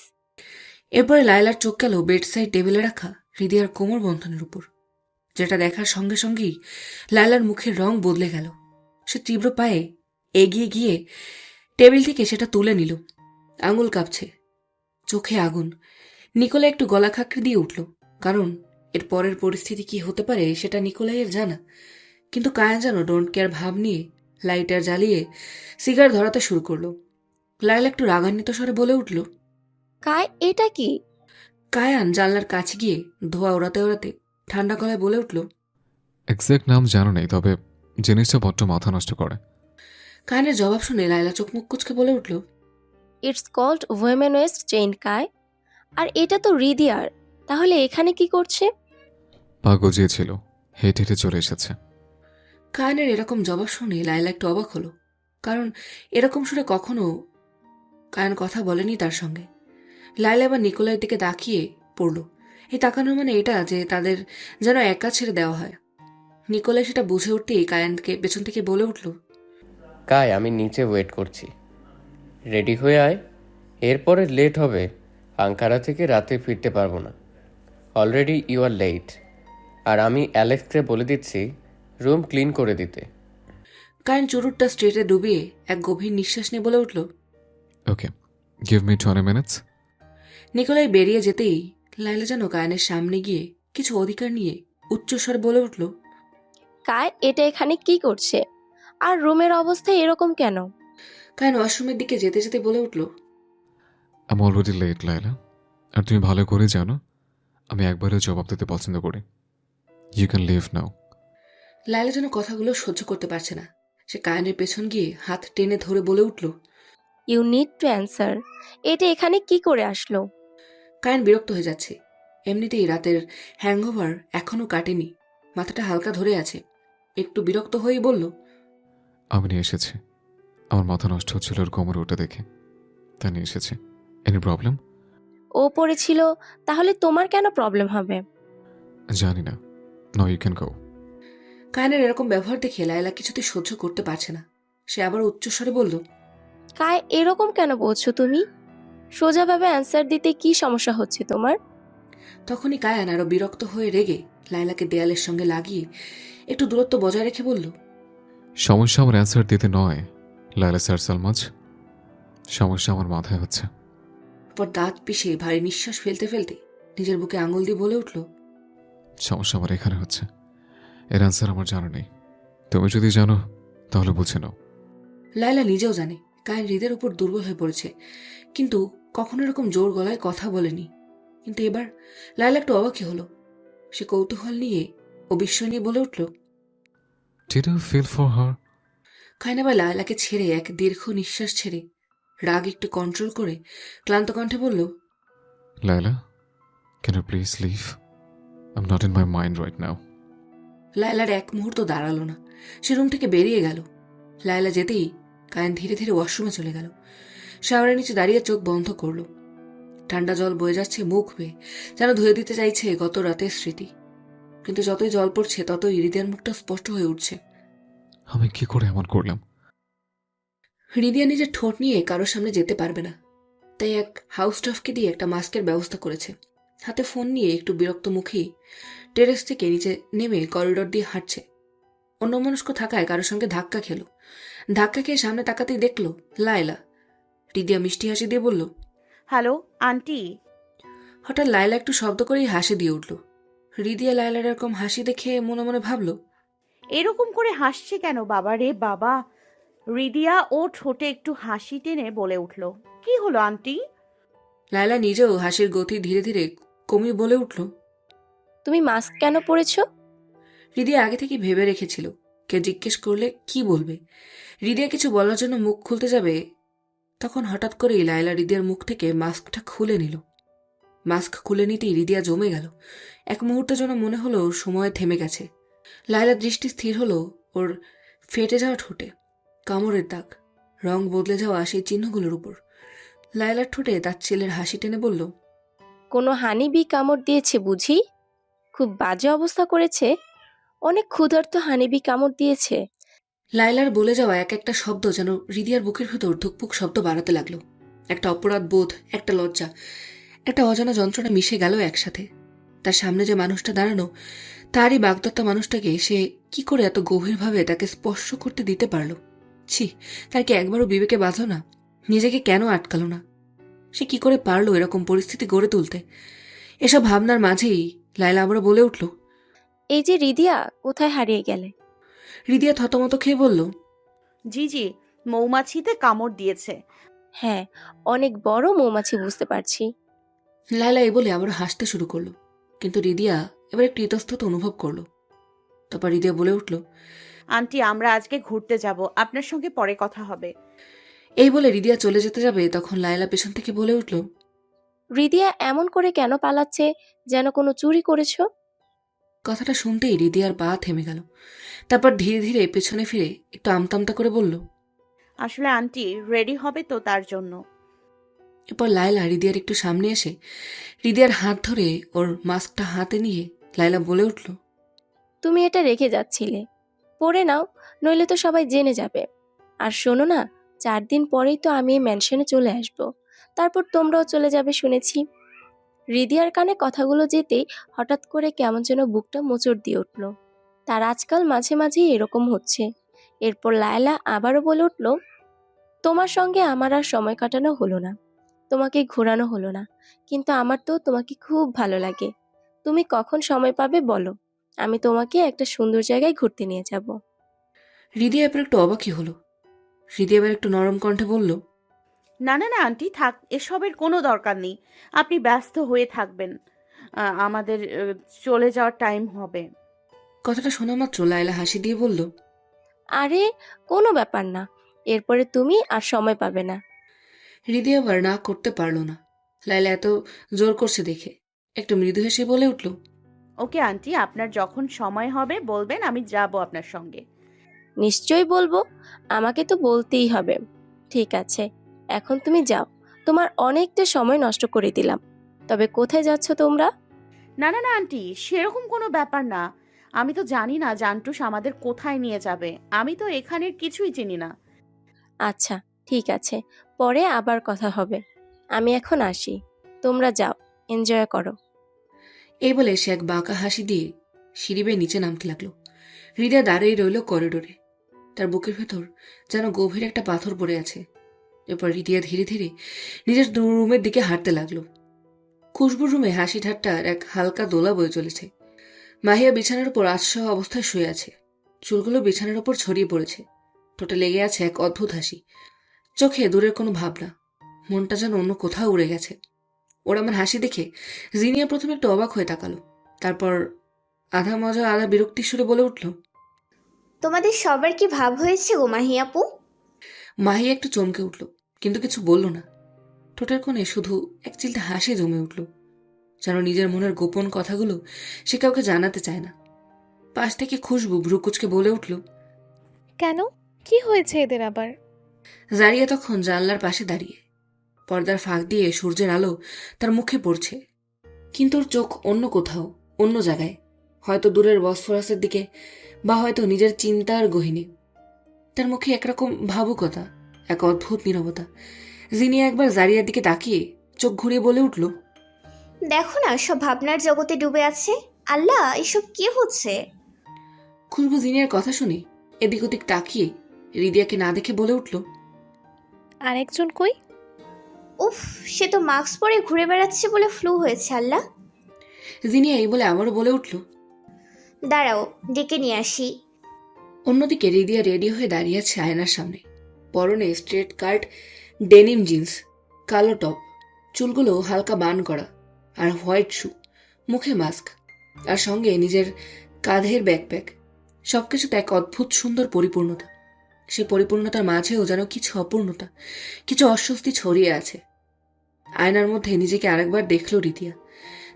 এরপরে লায়লার চোখ গেল বেড সাইড টেবিলে রাখা হৃদয়ার কোমর বন্ধনের উপর, যেটা দেখার সঙ্গে সঙ্গেই লায়লার মুখের রং বদলে গেল। সে তীব্র পায়ে এগিয়ে গিয়ে টেবিল থেকে সেটা তুলে নিল। আঙুল কাঁপছে, চোখে আগুন। নিকোলা একটু গলা খাঁকড়ে দিয়ে উঠল, কারণ এর পরের পরিস্থিতি কি হতে পারে সেটা নিকোলাইয়ের জানা। কিন্তু কায়ান যেন ডোন্ট কেয়ার ভাব নিয়ে লাইটার জ্বালিয়ে সিগারেট ধরাতে শুরু করলো। লায়লা একটু রাগান্বিত স্বরে বলে উঠল। কায়, এটা কি? কায়ান জানলার কাছে গিয়ে ধোয়া ওড়াতে ওড়াতে ঠান্ডা গলায় বলে উঠল। এক্স্যাক্ট নাম জানো নেই, তবে জিনিসটা বড্ড মাথা নষ্ট করে। কায়ানের জবাব শুনে লায়লা চোখ মুখ কুচকে বলে উঠল। It's called women waist chain Kay. আর এটা তো রিদিয়ার, তাহলে এখানে কি করছে? পা গজিয়েছিল, হেঁটে হেঁটে চলে এসেছে। কায়ানের এরকম জবাব শুনে লায়লা একটু অবাক হলো, কারণ এরকম সুরে কখনো কায়ান কথা বলেনি তার সঙ্গে। লায়লা এবার নিকোলাইয়ের দিকে তাকিয়ে পড়ল। এই তাকানোর মানে এটা যে তাদের যেন একা ছেড়ে দেওয়া হয়। নিকোলাই সেটা বুঝে উঠতেই কায়ানকে পেছন থেকে বলে উঠল। কায়, আমি নিচে ওয়েট করছি, রেডি হয়ে আয়। এরপরে লেট হবে, আঙ্কারা থেকে রাতে ফিরতে পারবো না। Already you are late. আর আমি অ্যালেক্সকে বলে দিচ্ছি রুম ক্লিন করে দিতে। কায়ান চুরুটটা স্ট্রেটে ডুবিয়ে এক গভীর নিঃশ্বাস নিয়ে বলে উঠল। ওকে, গিভ মি 20 মিনিটস। নিকোলাই বেরিয়ে যেতেই লায়লা যেন কায়ানের সামনে গিয়ে কিছু অধিকার নিয়ে উচ্চস্বরে বলে উঠল। কায়, এটা এখানে কি করছে? আর রুমের অবস্থা এরকম কেন? কায়ান ওয়াশরুমের দিকে যেতে যেতে বলে উঠল। আমি অলরেডি লেট লায়লা, আর তুমি ভালো করে জানো আমি একবারও জবাব দিতে পছন্দ করি। ইউ ক্যান লিভ নাও। লায়লা যেন কথাগুলো সহ্য করতে পারছে না। সে কায়ানের পেছন গিয়ে হাত টেনে ধরে বলে উঠল। You need to answer. এটা এখানে কি করে আসলো? কায়ান বিরক্ত হয়ে যাচ্ছে। এমনিতেই রাতের হ্যাংওভার এখনো কাটেনি, মাথাটা হালকা ধরে আছে। একটু বিরক্ত হয়েই বলল। আমি নিয়ে এসেছি। আমার মাথা নষ্ট হচ্ছিল ওর কোমরে ওটা দেখে, তা নিয়ে এসেছি। Any problem? ও পড়েছিল, তাহলে তোমার কেন প্রবলেম হবে? জানি না। Now you can go. কায়ানের এরকম ব্যবহার দেখে লায়লা কিছুতে সহ্য করতে পারছে না। সে আবার উচ্চস্বরে বলল। কায়, এরকম কেন বলছো তুমি? সোজাভাবে অ্যান্সার দিতে কি সমস্যা হচ্ছে তোমার? তখনই কায়ান আরো বিরক্ত হয়ে রেগে লায়লাকে দেয়ালের সঙ্গে লাগিয়ে একটু দূরত্ব বজায় রেখে বলল। সমস্যা আমার অ্যান্সার দিতে নয় লায়লা স্যার সালমাজ, সমস্যা আমার মাথায় হচ্ছে। পর দাঁত পিষে ভারী নিঃশ্বাস ফেলতে ফেলতে নিজের বুকে আঙুল দিয়ে বলে উঠল। সমস্যা আমার এখানে হচ্ছে, এর অ্যান্সার আমার জানা নেই। তুমি যদি জানো তাহলে বুঝে নাও। লায়লা নিজেও জানে কায়ান হৃদের উপর দুর্বল হয়ে পড়েছে, কিন্তু কখনো এরকম জোর গলায় কথা বলেনি। কিন্তু এবার লায়লা একটু অবাকই হলো। সে কৌতূহল নিয়ে ও বিস্ময় নিয়ে বলে উঠল। Did you feel for her? Kayan আবার লায়লাকে ছেড়ে এক দীর্ঘ নিঃশ্বাস ছেড়ে রাগ একটু কন্ট্রোল করে ক্লান্ত কণ্ঠে বলল। Laila, can you please leave? I am not in my mind right now. লায়লার এক মুহূর্ত দাঁড়ালো না, সে রুম থেকে বেরিয়ে গেল। লায়লা যেতেই কায়ান ধীরে ধীরে ওয়াশরুমে চলে গেল। শাওয়ারের নিচে দাঁড়িয়ে চোখ বন্ধ করলো। ঠান্ডা জল বয়ে যাচ্ছে মুখ বেয়ে, যেন ধুয়ে দিতে চাইছে গত রাতের স্মৃতি। কিন্তু যতই জল পড়ছে ততই হৃদয়ের মুখটা স্পষ্ট হয়ে উঠছে। আমি কি করে এমন করলাম? হৃদয়া নিজের ঠোঁট নিয়ে কারোর সামনে যেতে পারবে না, তাই এক হাউস স্টাফকে দিয়ে একটা মাস্কের ব্যবস্থা করেছে। হাতে ফোন নিয়ে একটু বিরক্ত মুখেই টেরেস থেকে নিচে নেমে করিডোর দিয়ে হাঁটছে। অন্যমনস্ক থাকায় কারোর সঙ্গে ধাক্কা খেলো। ধাক্কা খেয়ে সামনে তাকাতেই দেখলো লায়লা। হৃদয়া মিষ্টি হাসি দিয়ে বলল। Hello aunty. হঠাৎ লায়লা একটু শব্দ করেই হাসি দিয়ে উঠল। হৃদয়া লায়লার এরকম হাসি দেখে মনে মনে ভাবল। এরকম করে হাসছে কেন বাবা রে বাবা? রিদিয়া ও ঠোঁটে একটু হাসি টেনে বলে উঠল, কি হলো আন্টি? লায়লা নিজেও হাসির গতি ধীরে ধীরে কমিয়ে বলে উঠল। তুমি মাস্ক কেন পরেছো? হৃদয়া আগে থেকে ভেবে রেখেছিল কেউ জিজ্ঞেস করলে কি বলবে। হৃদয়া কিছু বলার জন্য মুখ খুলতে যাবে, তখন হঠাৎ করেই লায়লা হৃদয়ার মুখ থেকে মাস্কটা খুলে নিল। মাস্ক খুলে নিতেই রিদিয়া জমে গেল। এক মুহূর্তের জন্য মনে হলো সময় থেমে গেছে। লায়লার দৃষ্টি স্থির হলো ওর ফেটে যাওয়া ঠোঁটে, কামড়ের দাগ, রং বদলে যাওয়া সেই চিহ্নগুলোর উপর। লায়লার ঠোঁটে তার ছেলের হাসি টেনে বলল, কোনো হানিবি কামড় দিয়েছে বুঝি? খুব বাজে অবস্থা করেছে। অনেক ক্ষুধার্ত হানিবি কামড় দিয়েছে। লায়লার বলে যাওয়া এক একটা শব্দ যেন রিদিয়ার বুকের ভেতর ধুকপুক শব্দ বাড়াতে লাগলো। একটা অপরাধ বোধ, একটা লজ্জা, একটা অজানা যন্ত্রণা মিশে গেল একসাথে। তার সামনে যে মানুষটা দাঁড়ানো, তারই বাগদত্তা মানুষটাকে সে কি করে এত গভীরভাবে তাকে স্পর্শ করতে দিতে পারল? ছি, তার কি একবারও বিবেকে বাঁধল না? নিজেকে কেন আটকালো না? সে কি করে পারলো এরকম পরিস্থিতি গড়ে তুলতে? এসব ভাবনার মাঝেই লায়লা আবার বলে উঠল। এই যে রিদিয়া, কোথায় হারিয়ে গেলে? রিদিয়া থতমত খেয়ে বলল, জি জি, মৌমাছিতে কামড় দিয়েছে। হ্যাঁ, অনেক বড় মৌমাছি, বুঝতে পারছি। লায়লা এই বলে আবার হাসতে শুরু করলো। কিন্তু রিদিয়া এবার একটু ইতস্তত অনুভব করলো। তারপর রিদিয়া বলে উঠল, আন্টি, আমরা আজকে ঘুরতে যাব, আপনার সঙ্গে পরে কথা হবে। এই বলে রিদিয়া চলে যেতে যাবে তখন লায়লা পেছন থেকে বলে উঠল, রিদিয়া এমন করে কেন পালাচ্ছে, যেন কোনো চুরি করেছো? কথাটা শুনতেই রিদিয়ার পা থেমে গেল। তারপর ধীরে ধীরে পেছনে ফিরে একটু আমতামতা করে বলল, আসলে আন্টি রেডি হবে তো, তার জন্য। এরপর লায়লা রিদিয়ার একটু সামনে এসে রিদিয়ার হাত ধরে ওর মাস্কটা হাতে নিয়ে লায়লা বলে উঠল, তুমি এটা রেখে যাচ্ছিলে, পরে নাও, নইলে তো সবাই জেনে যাবে। আর শোনো না, 4 দিন পরেই তো আমি এই ম্যানশনে চলে আসব। তারপর তোমরাও চলে যাবে শুনেছি। রিদিয়ার কানে কথাগুলো যেতেই হঠাৎ করে কেমন যেন বুকটা মোচড় দিয়ে উঠল। তার আজকাল মাঝে মাঝেই এরকম হচ্ছে। এরপর লায়লা আবারও বলে উঠল, তোমার সঙ্গে আমার আর সময় কাটানো হলো না, তোমাকে ঘোরানো হলো না, কিন্তু আমার তো তোমাকে খুব ভালো লাগে। তুমি কখন সময় পাবে বলো, আমি তোমাকে একটা সুন্দর জায়গায় ঘুরতে নিয়ে যাব। রিদিয়া এবার একটু অবাকই হলো। রিদিয়া এবার একটু নরম কণ্ঠে বলল, না না না আন্টি, থাক, এসবের কোনো দরকার নেই। আপনি ব্যস্ত হয়ে থাকবেন, আমাদের চলে যাওয়ার টাইম হবে। কথাটা শোনা মাত্র লায়লা হাসি দিয়ে বলল, আরে কোনো ব্যাপার না, এরপরে তুমি আর সময় পাবে না। রিদিয়া আবার না করতে পারল না। লায়লা এত জোর করছে দেখে একটু মৃদু হেসে বলে উঠল, ওকে আন্টি, আপনার যখন সময় হবে বলবেন, আমি যাব আপনার সঙ্গে। নিশ্চয়ই বলবো, আমাকে তো বলতেই হবে। ঠিক আছে, এখন তুমি যাও, তোমার অনেকটা সময় নষ্ট করে দিলাম। তবে কোথায় যাচ্ছ তোমরা? না না না আন্টি, সেরকম কোনো ব্যাপার না। আমি তো জানি না জান্টুস আমাদের কোথায় নিয়ে যাবে। আমি তো এখানের কিছুই চিনি না। আচ্ছা, ঠিক আছে, পরে আবার কথা হবে। আমি এখন আসি, তোমরা যাও, এনজয় করো। এই বলে সে এক বাঁকা হাসি দিয়ে সিঁড়ি বেয়ে নিচে নামতে লাগলো। হৃদয় দাঁড়িয়ে রইল করিডোরে। তার বুকের ভেতর যেন গভীর একটা পাথর পড়ে আছে। এরপর রিদিয়া ধীরে ধীরে নিজের রুমের দিকে হাঁটতে লাগলো। খুশবুর রুমে হাসি ঠাট্টার এক হালকা দোলা বয়ে চলেছে। মাহিয়া বিছানার উপর আতশাহ অবস্থায় শুয়ে আছে। চুলগুলো বিছানার উপর ছড়িয়ে পড়েছে। ঠোঁটে লেগে আছে এক অদ্ভুত হাসি। চোখে দূরের কোনো ভাবনা, মনটা যেন অন্য কোথাও উড়ে গেছে। ওর আমার হাসি দেখে জিনিয়া প্রথমে একটু অবাক হয়ে তাকালো। তারপর আধা মজা আধা বিরক্তির সুরে বলে উঠল, তোমাদের সবার কি ভাব হয়েছে গো মাহি আপু? মাহিয়া একটু চমকে উঠল, কিন্তু কিছু বলল না। ঠোঁটের কোণে শুধু এক চিলটা হাসি জমে উঠল, যেন নিজের মনের গোপন কথাগুলো সে কাউকে জানাতে চায় না। পাশ থেকে খুশবু ভ্রুকুচকে বলে উঠল, কেন, কি হয়েছে এদের আবার? জারিয়া তখন জানলার পাশে দাঁড়িয়ে। পর্দার ফাঁক দিয়ে সূর্যের আলো তার মুখে পড়ছে, কিন্তু ওর চোখ অন্য কোথাও, অন্য জায়গায়, হয়তো দূরের বসফরাসের দিকে, বা হয়তো নিজের চিন্তার গহীনে। তার মুখে একরকম ভাবুকতা, এক অদ্ভুত নীরবতা। জিনিয়া একবার জারিয়ার দিকে তাকিয়ে চোখ ঘুরিয়ে বলে উঠল, দেখো না, সব ভাবনার জগতে ডুবে আছে। আল্লাহ, এসব কি হচ্ছে? খুশবু জিনিয়ার কথা শুনে এদিক ওদিক তাকিয়ে রিদিয়াকে না দেখে বলে উঠল, আরেকজন কই? উফ, সে তো মাস্ক পরে ঘুরে বেড়াচ্ছে বলে ফ্লু হয়েছে। আল্লাহ, জিনিয়া এই বলে আবারও বলে উঠল। দাঁড়াও, ডেকে নিয়ে আসি। অন্যদিকে রিদিয়া রেডি হয়ে দাঁড়িয়ে আছে আয়নার সামনে। পরনে স্ট্রেট কাট ডেনিম জিন্স, কালো টপ, চুলগুলো হালকা বান করা, আর হোয়াইট শু, মুখে মাস্ক, আর সঙ্গে নিজের কাঁধের ব্যাকপ্যাক। সবকিছুতে এক অদ্ভুত সুন্দর পরিপূর্ণতা। সে পরিপূর্ণতার মাঝেও যেন কিছু অপূর্ণতা, কিছু অস্বস্তি ছড়িয়ে আছে। আয়নার মধ্যে নিজেকে আরেকবার দেখল রিদিয়া।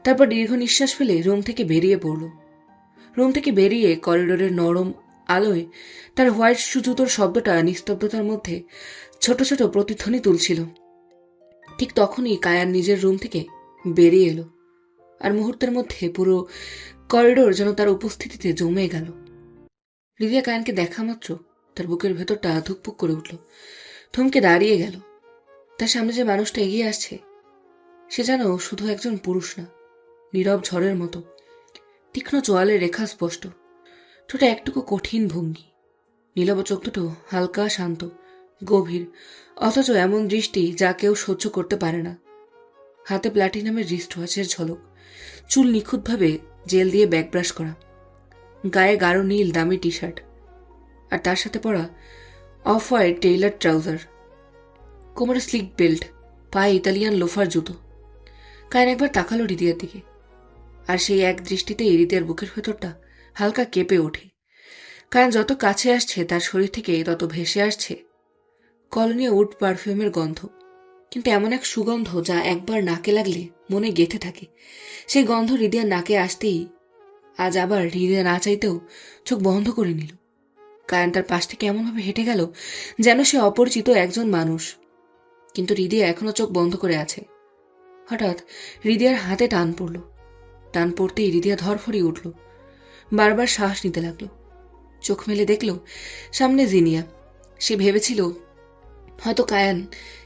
তারপর দীর্ঘ নিঃশ্বাস ফেলে রুম থেকে বেরিয়ে পড়ল। রুম থেকে বেরিয়ে করিডোরের নরম আলোয় তার হোয়াইট সুজুতোর শব্দটা নিস্তব্ধতার মধ্যে ছোট ছোট প্রতিধ্বনি তুলছিল। ঠিক তখনই কায়ান নিজের রুম থেকে বেরিয়ে এলো, আর মুহূর্তের মধ্যে পুরো করিডোর যেন তার উপস্থিতিতে জমে গেল। রিদিয়া কায়ানকে দেখা মাত্র তার বুকের ভেতরটা ধুকপুক করে উঠল, থমকে দাঁড়িয়ে গেল। তার সামনে যে মানুষটা এগিয়ে আসছে সে যেন শুধু একজন পুরুষ না, নীরব ঝড়ের মতো। তীক্ষ্ণ চোয়ালের রেখা স্পষ্ট, ঠোঁটে একটুকু কঠিন ভঙ্গি, নীলব চোখ দুটো হালকা শান্ত গভীর, অথচ এমন দৃষ্টি যা কেউ সহ্য করতে পারে না। হাতে প্ল্যাটিনামের রিস্ট ওয়াচের ঝলক, চুল নিখুঁতভাবে জেল দিয়ে ব্যাকব্রাশ করা, গায়ে গাঢ় নীল দামি টি শার্ট, আর তার সাথে পরা অফ হোয়াইট টেইলার ট্রাউজার, কোমরে স্লিক বেল্ট, পায়ে ইতালিয়ান লোফার জুতো। কায়ন একবার তাকালো রিদিয়ার দিকে, আর সেই এক দৃষ্টিতেই রিদিয়ার বুকের ভেতরটা হালকা কেঁপে ওঠে। কায়ন যত কাছে আসছে তার শরীর থেকে তত ভেসে আসছে কলোনিয়া উড পারফিউমের গন্ধ, কিন্তু এমন এক সুগন্ধ যা একবার নাকে লাগলে মনে গেঁথে থাকে। সেই গন্ধ হৃদয়ের নাকে আসতেই আজ আবার হৃদয় না চাইতেও চোখ বন্ধ করে নিল। কায়ন তার পাশ থেকে এমনভাবে হেঁটে গেল যেন সে অপরিচিত একজন মানুষ, কিন্তু হৃদয় এখনো চোখ বন্ধ করে আছে। হঠাৎ হৃদয়ের হাতে টান পড়ল, টান পড়তেই হৃদয় ধরফরিয়ে উঠল, বারবার শ্বাস নিতে লাগলো। চোখ মেলে দেখল সামনে জিনিয়া। সে ভেবেছিল হয়তো কায়ান,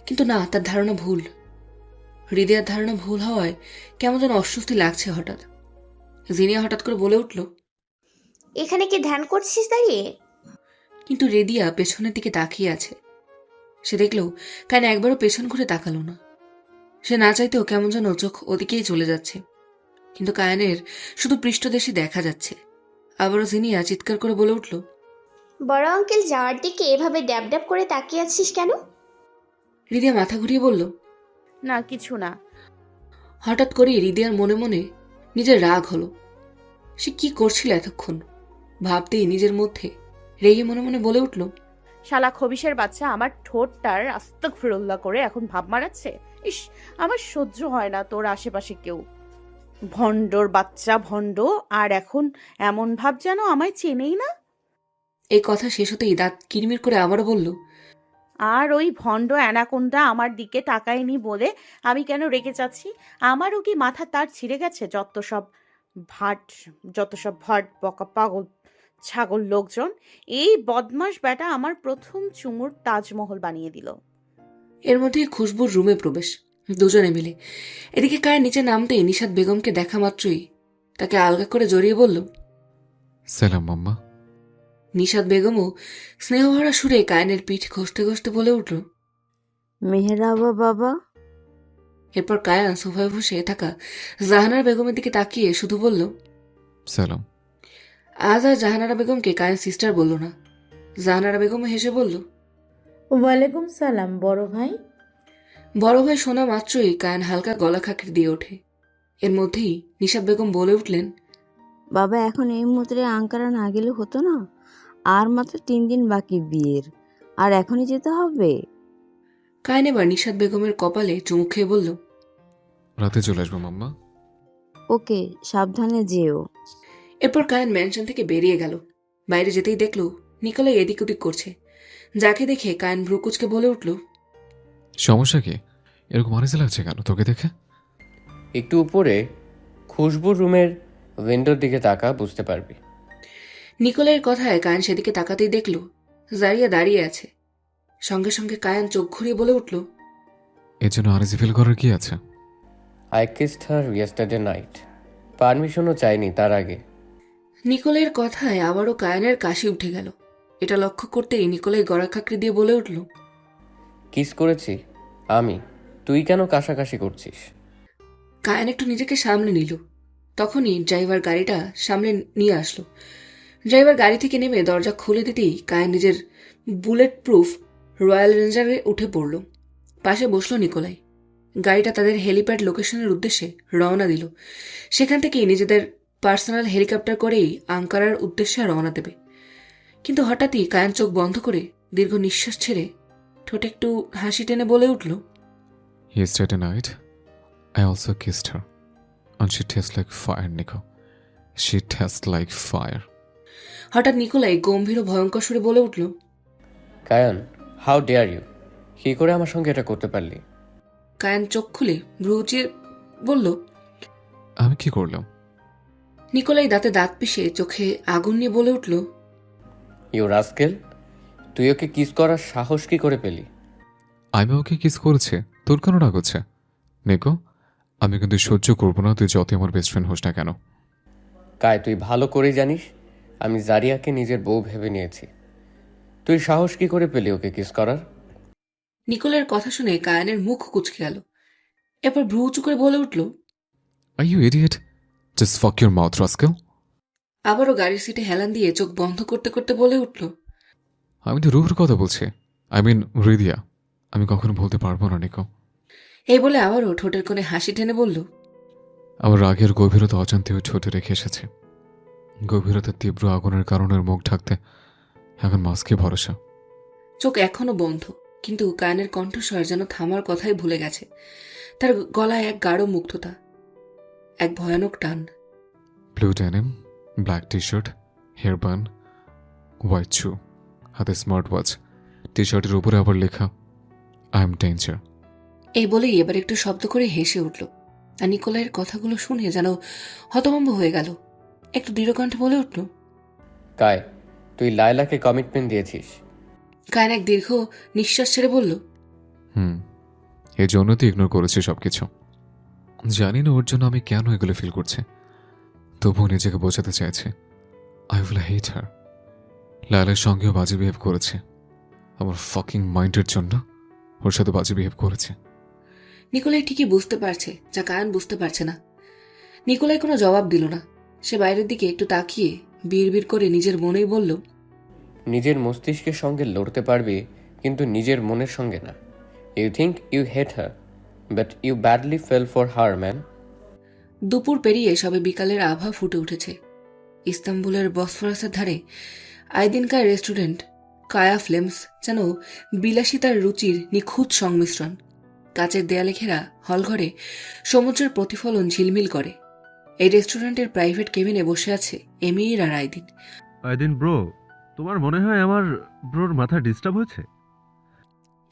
কিন্তু না, তার ধারণা ভুল। হৃদয়ের ধারণা ভুল হওয়ায় কেমন যেন অস্বস্তি লাগছে হঠাৎ। জিনিয়া হঠাৎ করে বলে উঠল, এখানে কি ধ্যান করছিস দাঁড়িয়ে? কিন্তু রেদিয়া পেছনের দিকে তাকিয়ে আছে। সে দেখল কায়ান একবারও পেছন ঘুরে তাকালো না। সে না চাইতেও কেমন যেন চোখ ওদিকেই চলে যাচ্ছে, কিন্তু কায়ানের শুধু পৃষ্ঠদেশই দেখা যাচ্ছে। আবারও জিনিয়া চিৎকার করে বলে উঠল, বড় আঙ্কেল যাওয়ার দিকে এভাবে ড্যাব ড্যাব করে তাকিয়ে আছিস কেন? হৃদয়া মাথা ঘুরিয়ে বলল, না, কিছু না। হঠাৎ করেই হৃদয়ার মনে মনে নিজের রাগ হলো। সে কি করছিল এতক্ষণ ভাবতেই নিজের মধ্যে রেগে মনে মনে বলে উঠল, শালা খবিশের বাচ্চা আমার ঠোঁটটার আস্তাগফিরুল্লাহ করে এখন ভাব মারাচ্ছে। ইস, আমার সহ্য হয় না তোর আশেপাশে কেউ। ভণ্ডর বাচ্চা ভণ্ড, আর এখন এমন ভাব যেন আমায় চেনেই না। এই কথা শেষ হতেই দাঁত কিরমির করে আবারও বলল, আর ওই ভণ্ড অ্যানাকোন্ডা আমার দিকে তাকায়নি বলে আমি কেন রেগে যাচ্ছি? আমারও কি মাথা তার ছিঁড়ে গেছে? যত সব ভাট বকা পাগল ছাগল লোকজন। এই বদমাস বেটা আমার প্রথম চুমুর তাজমহল বানিয়ে দিল। এর মধ্যেই খুশবুর রুমে প্রবেশ, দুজনে মিলে। এদিকে কায়ের নিচে নামতেই নিশাত বেগমকে দেখা মাত্রই তাকে আলগা করে জড়িয়ে বলল, সালাম মাম্মা। নিশাত বেগমও স্নেহভরা সুরে কায়নের পিঠ ঘষতে ঘষতে বলে উঠল, মেহরাবা বাবা। এরপর কায়ান সোফায় বসে থাকা জাহানারা বেগমের দিকে তাকিয়ে শুধু বলল, সালাম। আজ আর জাহানারা বেগমকে কায়ান সিস্টার বলল না। জাহানারা বেগম হেসে বলল, ওয়ালাইকুম সালাম বড় ভাই। বড় ভাই শোনা মাত্রই কায়ান হালকা গলা খাঁকড়ে দিয়ে ওঠে। এর মধ্যেই নিশাত বেগম বলে উঠলেন, বাবা এখন এই মুহূর্তে আঙ্কারা না গেলে হতো না? আর মাত্র 3 দিন বাকি বিয়ের, আর এখনই যেতে হবে? কায়ান এবার নিশাত বেগমের কপালে চুমু খেয়ে বলল, রাতে চলে আসবো মাম্মা। ওকে, সাবধানে যেও। এরপর কায়ান ম্যানশন থেকে বেরিয়ে গেল। বাইরে যেতেই দেখল নিকোলাই এদিক ওদিক করছে, যাকে দেখে কায়ান ভ্রুকুচকে বলে উঠল, সমস্যা কি? এরকম আনিসে লাগছে কেন তোকে দেখে? একটু উপরে খুশবুর রুমের উইন্ডোর দিকে তাকা, বুঝতে পারবি। নিকোলাইয়ের কথায় কায়ান সেদিকে তাকাতেই দেখল জারিয়া দাঁড়িয়ে আছে। সঙ্গে সঙ্গে কায়ান চোখ ঘুরিয়ে বলে উঠল, এর জন্য আনিসে ফিল করার কি আছে? I kissed her yesterday night. পারমিশনও চাইনি তার আগে। নিকোলাইয়ের কথায় আবারও কায়ানের কাশি উঠে গেল। এটা লক্ষ্য করতেই নিকোলাই গড়া খাকড়ি দিয়ে বলে উঠল, কিস করেছি আমি, তুই কেন কাশাকাশি করছিস? কায়ান একটু নিজেকে সামলে নিল। তখনই ড্রাইভার গাড়িটা সামনে নিয়ে আসলো। ড্রাইভার গাড়ি থেকে নেমে দরজা খুলে দিতেই কায়ান নিজের বুলেট প্রুফ রয়্যাল রেঞ্জারে উঠে পড়ল। পাশে বসলো নিকোলাই। গাড়িটা তাদের হেলিপ্যাড লোকেশনের উদ্দেশ্যে রওনা দিল। সেখান থেকেই নিজেদের পার্সোনাল হেলিকপ্টার করেই আঙ্কারার উদ্দেশ্যে রওনা দেবে। কিন্তু হঠাৎই কায়ান চোখ বন্ধ করে দীর্ঘ নিঃশ্বাস ছেড়ে ঠোঁটে একটু হাসি টেনে বলে উঠল, Yesterday night, I also kissed her. And she tastes like fire, Nico. She tastes like fire. হঠাৎ নিকোলাই গম্ভীর ও ভয়ঙ্কর সুরে বলে উঠল, কায়ান, হাউ ডেয়ার ইউ? কি করে আমার সঙ্গে এটা করতে পারলি? কায়ান চোখ খুলে ভ্রু উঁচিয়ে বলল, আমি কি করলাম? নিকোলাই দাঁতে দাঁত পিষে চোখে আগুন নিয়ে বলে উঠল, ইউ রাস্কেল, তুই ওকে কিস করার সাহস কি করে পেলি? আমি ওকে কিস করেছে, তোর কেন রাগ হচ্ছে? নিকো, আমি কিন্তু সহ্য করবো না তুই যতই আমার বেস্ট ফ্রেন্ড হোস না কেন। কায়, তুই ভালো করেই জানিস আমি জারিয়াকে নিজের বউ ভেবে নিয়েছি। তুই সাহস কি করে পেলি ওকে কিস করার? নিকোলাইয়ের কথা শুনে কায়ানের মুখ কুঁচকে গেল। এরপর ভ্রু উঁচু করে বলে উঠল, Are you idiot? Just fuck your mouth, rascal. আবারও গাড়ির সিটে হেলান দিয়ে চোখ বন্ধ করতে করতে বলে উঠল, আমি তো রুহুর কথা বলছি। I mean, Ridiya. আমি কখনো বলতে পারবো না, নিকো। এই বলে আবারও ঠোঁটের কোণে হাসি টেনে বলল, আমার রাগের গভীরতা অজান্তেও ঠোঁটে রেখে এসেছে। গভীরতার তীব্র আগুনের কারণের মুখ ঢাকতে এখন মাস্কে ভরসা। চোখ এখনো বন্ধ, কিন্তু কায়ানের কণ্ঠস্বর যেন থামার কথাই ভুলে গেছে। তার গলায় এক গাঢ় মুগ্ধতা, এক ভয়ানক টান। Blue denim, black T shirt, hair bun, white shoe, হাতে স্মার্ট ওয়াচ, টি শার্টের উপরে আবার লেখা আই এম ডেঞ্জার। এই বলেই এবার একটু শব্দ করে হেসে উঠল। আর নিকোলাইয়ের কথাগুলো শুনে যেন হতভম্ব হয়ে গেল। একটু দৃঢ়কণ্ঠে বলে উঠল, কায়, তুই লায়লাকে কমিটমেন্ট দিয়েছিস? কায়ান এক দীর্ঘ নিঃশ্বাস ছেড়ে বলল, এই জন্য তো ইগনোর করেছি সবকিছু। জানি না ওর জন্য আমি কেন এগুলো ফিল করছি, তবুও নিজেকে বোঝাতে চাইছে আই উইল হেট হার। লায়লার সঙ্গেও বাজে বিহেভ করেছে, আমার ফাকিং মাইন্ডের জন্য ওর সাথে বাজে বিহেভ করেছে। নিকোলাই ঠিকই বুঝতে পারছে যা কায়ান বুঝতে পারছে না। নিকোলাই কোনো জবাব দিল না। সে বাইরের দিকে একটু তাকিয়ে বিড়বিড় করে নিজের মনেই বলল, নিজের মস্তিষ্কের সঙ্গে লড়তে পারবি, কিন্তু নিজের মনের সঙ্গে না। You think you hate her, but you badly fell for her, man. দুপুর পেরিয়ে সবে বিকালের আভা ফুটে উঠেছে। ইস্তাম্বুলের বসফরাসের ধারে আইদিনকার রেস্টুরেন্ট কায়া ফ্লেমস যেন বিলাসিতার রুচির নিখুঁত সংমিশ্রণ। কাচের দেয়ালে ঘেরা হলঘরে সমুদ্রের প্রতিফলন ঝিলমিল করে। এই রেস্টুরেন্টের প্রাইভেট কেবিনে বসে আছে এমির আর আইদিন। আইদিন ব্রো, তোমার মনে হয় আমার ব্রোর মাথা ডিস্টার্ব হয়েছে?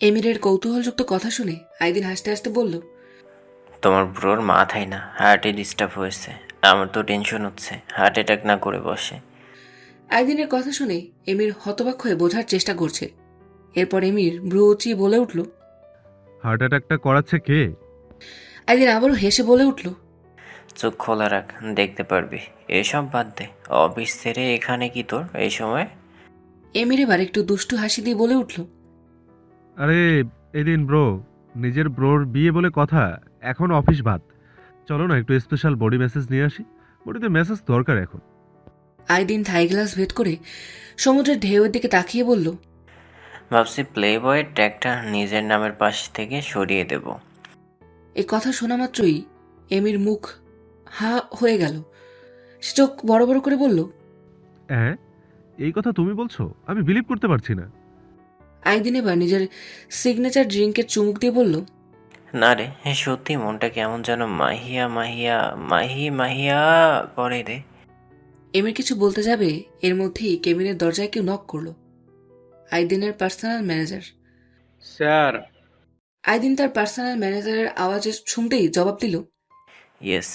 এমিরের কৌতূহলযুক্ত কথা শুনে আইদিন হাসতে হাসতে বলল, তোমার ব্রোর মাথায় না, হার্টে ডিস্টার্ব হয়েছে। আমার তো টেনশন হচ্ছে হার্ট অ্যাটাক না করে বসে। আইদিনের কথা শুনে এমির হতবাক হয়ে বোঝার চেষ্টা করছে। এরপর এমির ভ্রু উঁচিয়ে বলে উঠল, হার্ট অ্যাটাকটা করাচ্ছে কে? আইদিন আবারও হেসে বলে উঠল, চোখ খোলা রাখ, দেখতে পারবি। এসব বাদ দে, অফিস ছেড়ে এখানে কি তোর এই সময়? এমির এবার একটু দুষ্টু হাসি দিয়ে বলে উঠল, আরে এদিন ব্রো, নিজের ব্রোর বিয়ে বলে কথা, এখন অফিস বাদ। চলো না একটু স্পেশাল বডি মেসেজ নিয়ে আসি। বডিতে মেসেজ দরকার এখন। আইদিন থাই গ্লাস ভেদ করে সমুদ্রের ঢেউয়ের দিকে তাকিয়ে বলল, ভাবছি প্লে বয়ের ট্যাগটা নিজের নামের পাশ থেকে সরিয়ে দেব। এই কথা শোনা মাত্রই এমির মুখ হা হয়ে গেল। সে চোখ বড় বড় করে বলল, হ্যাঁ, এই কথা তুমি বলছো? আমি বিলিভ করতে পারছি না। আইদিন এবার নিজের সিগনেচার ড্রিঙ্কের চুমুক দিয়ে বলল, না রে, সত্যি মনটা কেমন যেন মাহিয়া মাহিয়া মাহিয়া করে রে। এমির কিছু বলতে যাবে এর মধ্যেই কেবিনের দরজায় কেউ নক করলো। আইদিনের পার্সোনাল ম্যানেজার। স্যার। আইদিন তার পার্সোনাল ম্যানেজারের আওয়াজে শুনতেই জবাব দিল, ইয়েস।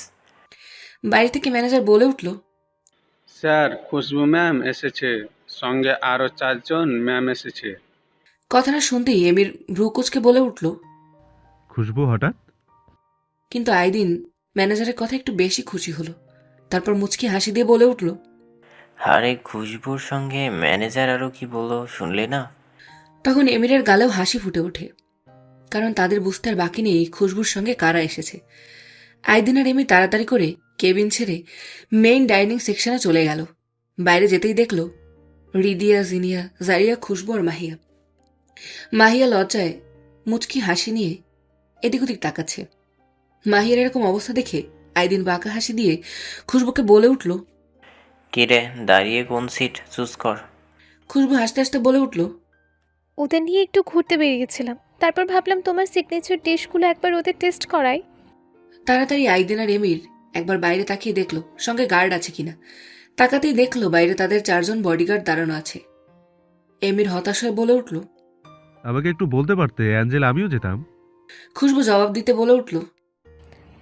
বাইরে থেকে ম্যানেজার বলে উঠল, স্যার, খুশবু ম্যাম এসেছে, সঙ্গে আরো 4 জন ম্যাম এসেছে। কথাটা শুনতেই এমির ভ্রু কুঁচকে বলে উঠল, খুশবু হঠাৎ? কিন্তু আইদিন ম্যানেজারের কথা একটু বেশি খুশি হলো। তারপর মুচকি হাসি দিয়ে বলে উঠল, আরে খুশবুর সঙ্গে ম্যানেজার আরো কি বলো শুনলে না? তখন এমিরের গালেও হাসি ফুটে ওঠে, কারণ তাদের বুঝতে আর বাকি নেই খুশবুর সঙ্গে কারা এসেছে। আইদিন আর এমি তাড়াতাড়ি করে কেবিন ছেড়ে মেইন ডাইনিং সেকশনে চলে গেল। বাইরে যেতেই দেখল রিদিয়া, জিনিয়া, জারিয়া, খুশবু আর মাহিয়া। মাহিয়া লজ্জায় মুচকি হাসি নিয়ে এদিক ওদিক তাকাচ্ছে। মাহিয়ার এরকম অবস্থা দেখে আইদিন বাঁকা হাসি দিয়ে খুশবুকে বলে উঠল, কিরে, দাঁড়িয়ে কোন সিট চুজ কর। খুশবু হাসতে হাসতে বলে উঠল, ওদের নিয়ে একটু ঘুরতে বেরিয়ে গেছিলাম, তারপর ভাবলাম তোমার সিগনেচার ডিশগুলো একবার ওদের টেস্ট করাই। তাড়াতাড়ি আইদিন আর এমির একবার বাইরে তাকিয়ে দেখলো সঙ্গে গার্ড আছে কিনা। তাকাতেই দেখলো বাইরে তাদের 4 জন বডিগার্ড দাঁড়ানো আছে। এমির হতাশ হয়ে বলে উঠল। আমাকে একটু বলতে পারতে অ্যাঞ্জেল, আমিও যেতাম। খুশবু জবাব দিতে বলে উঠল।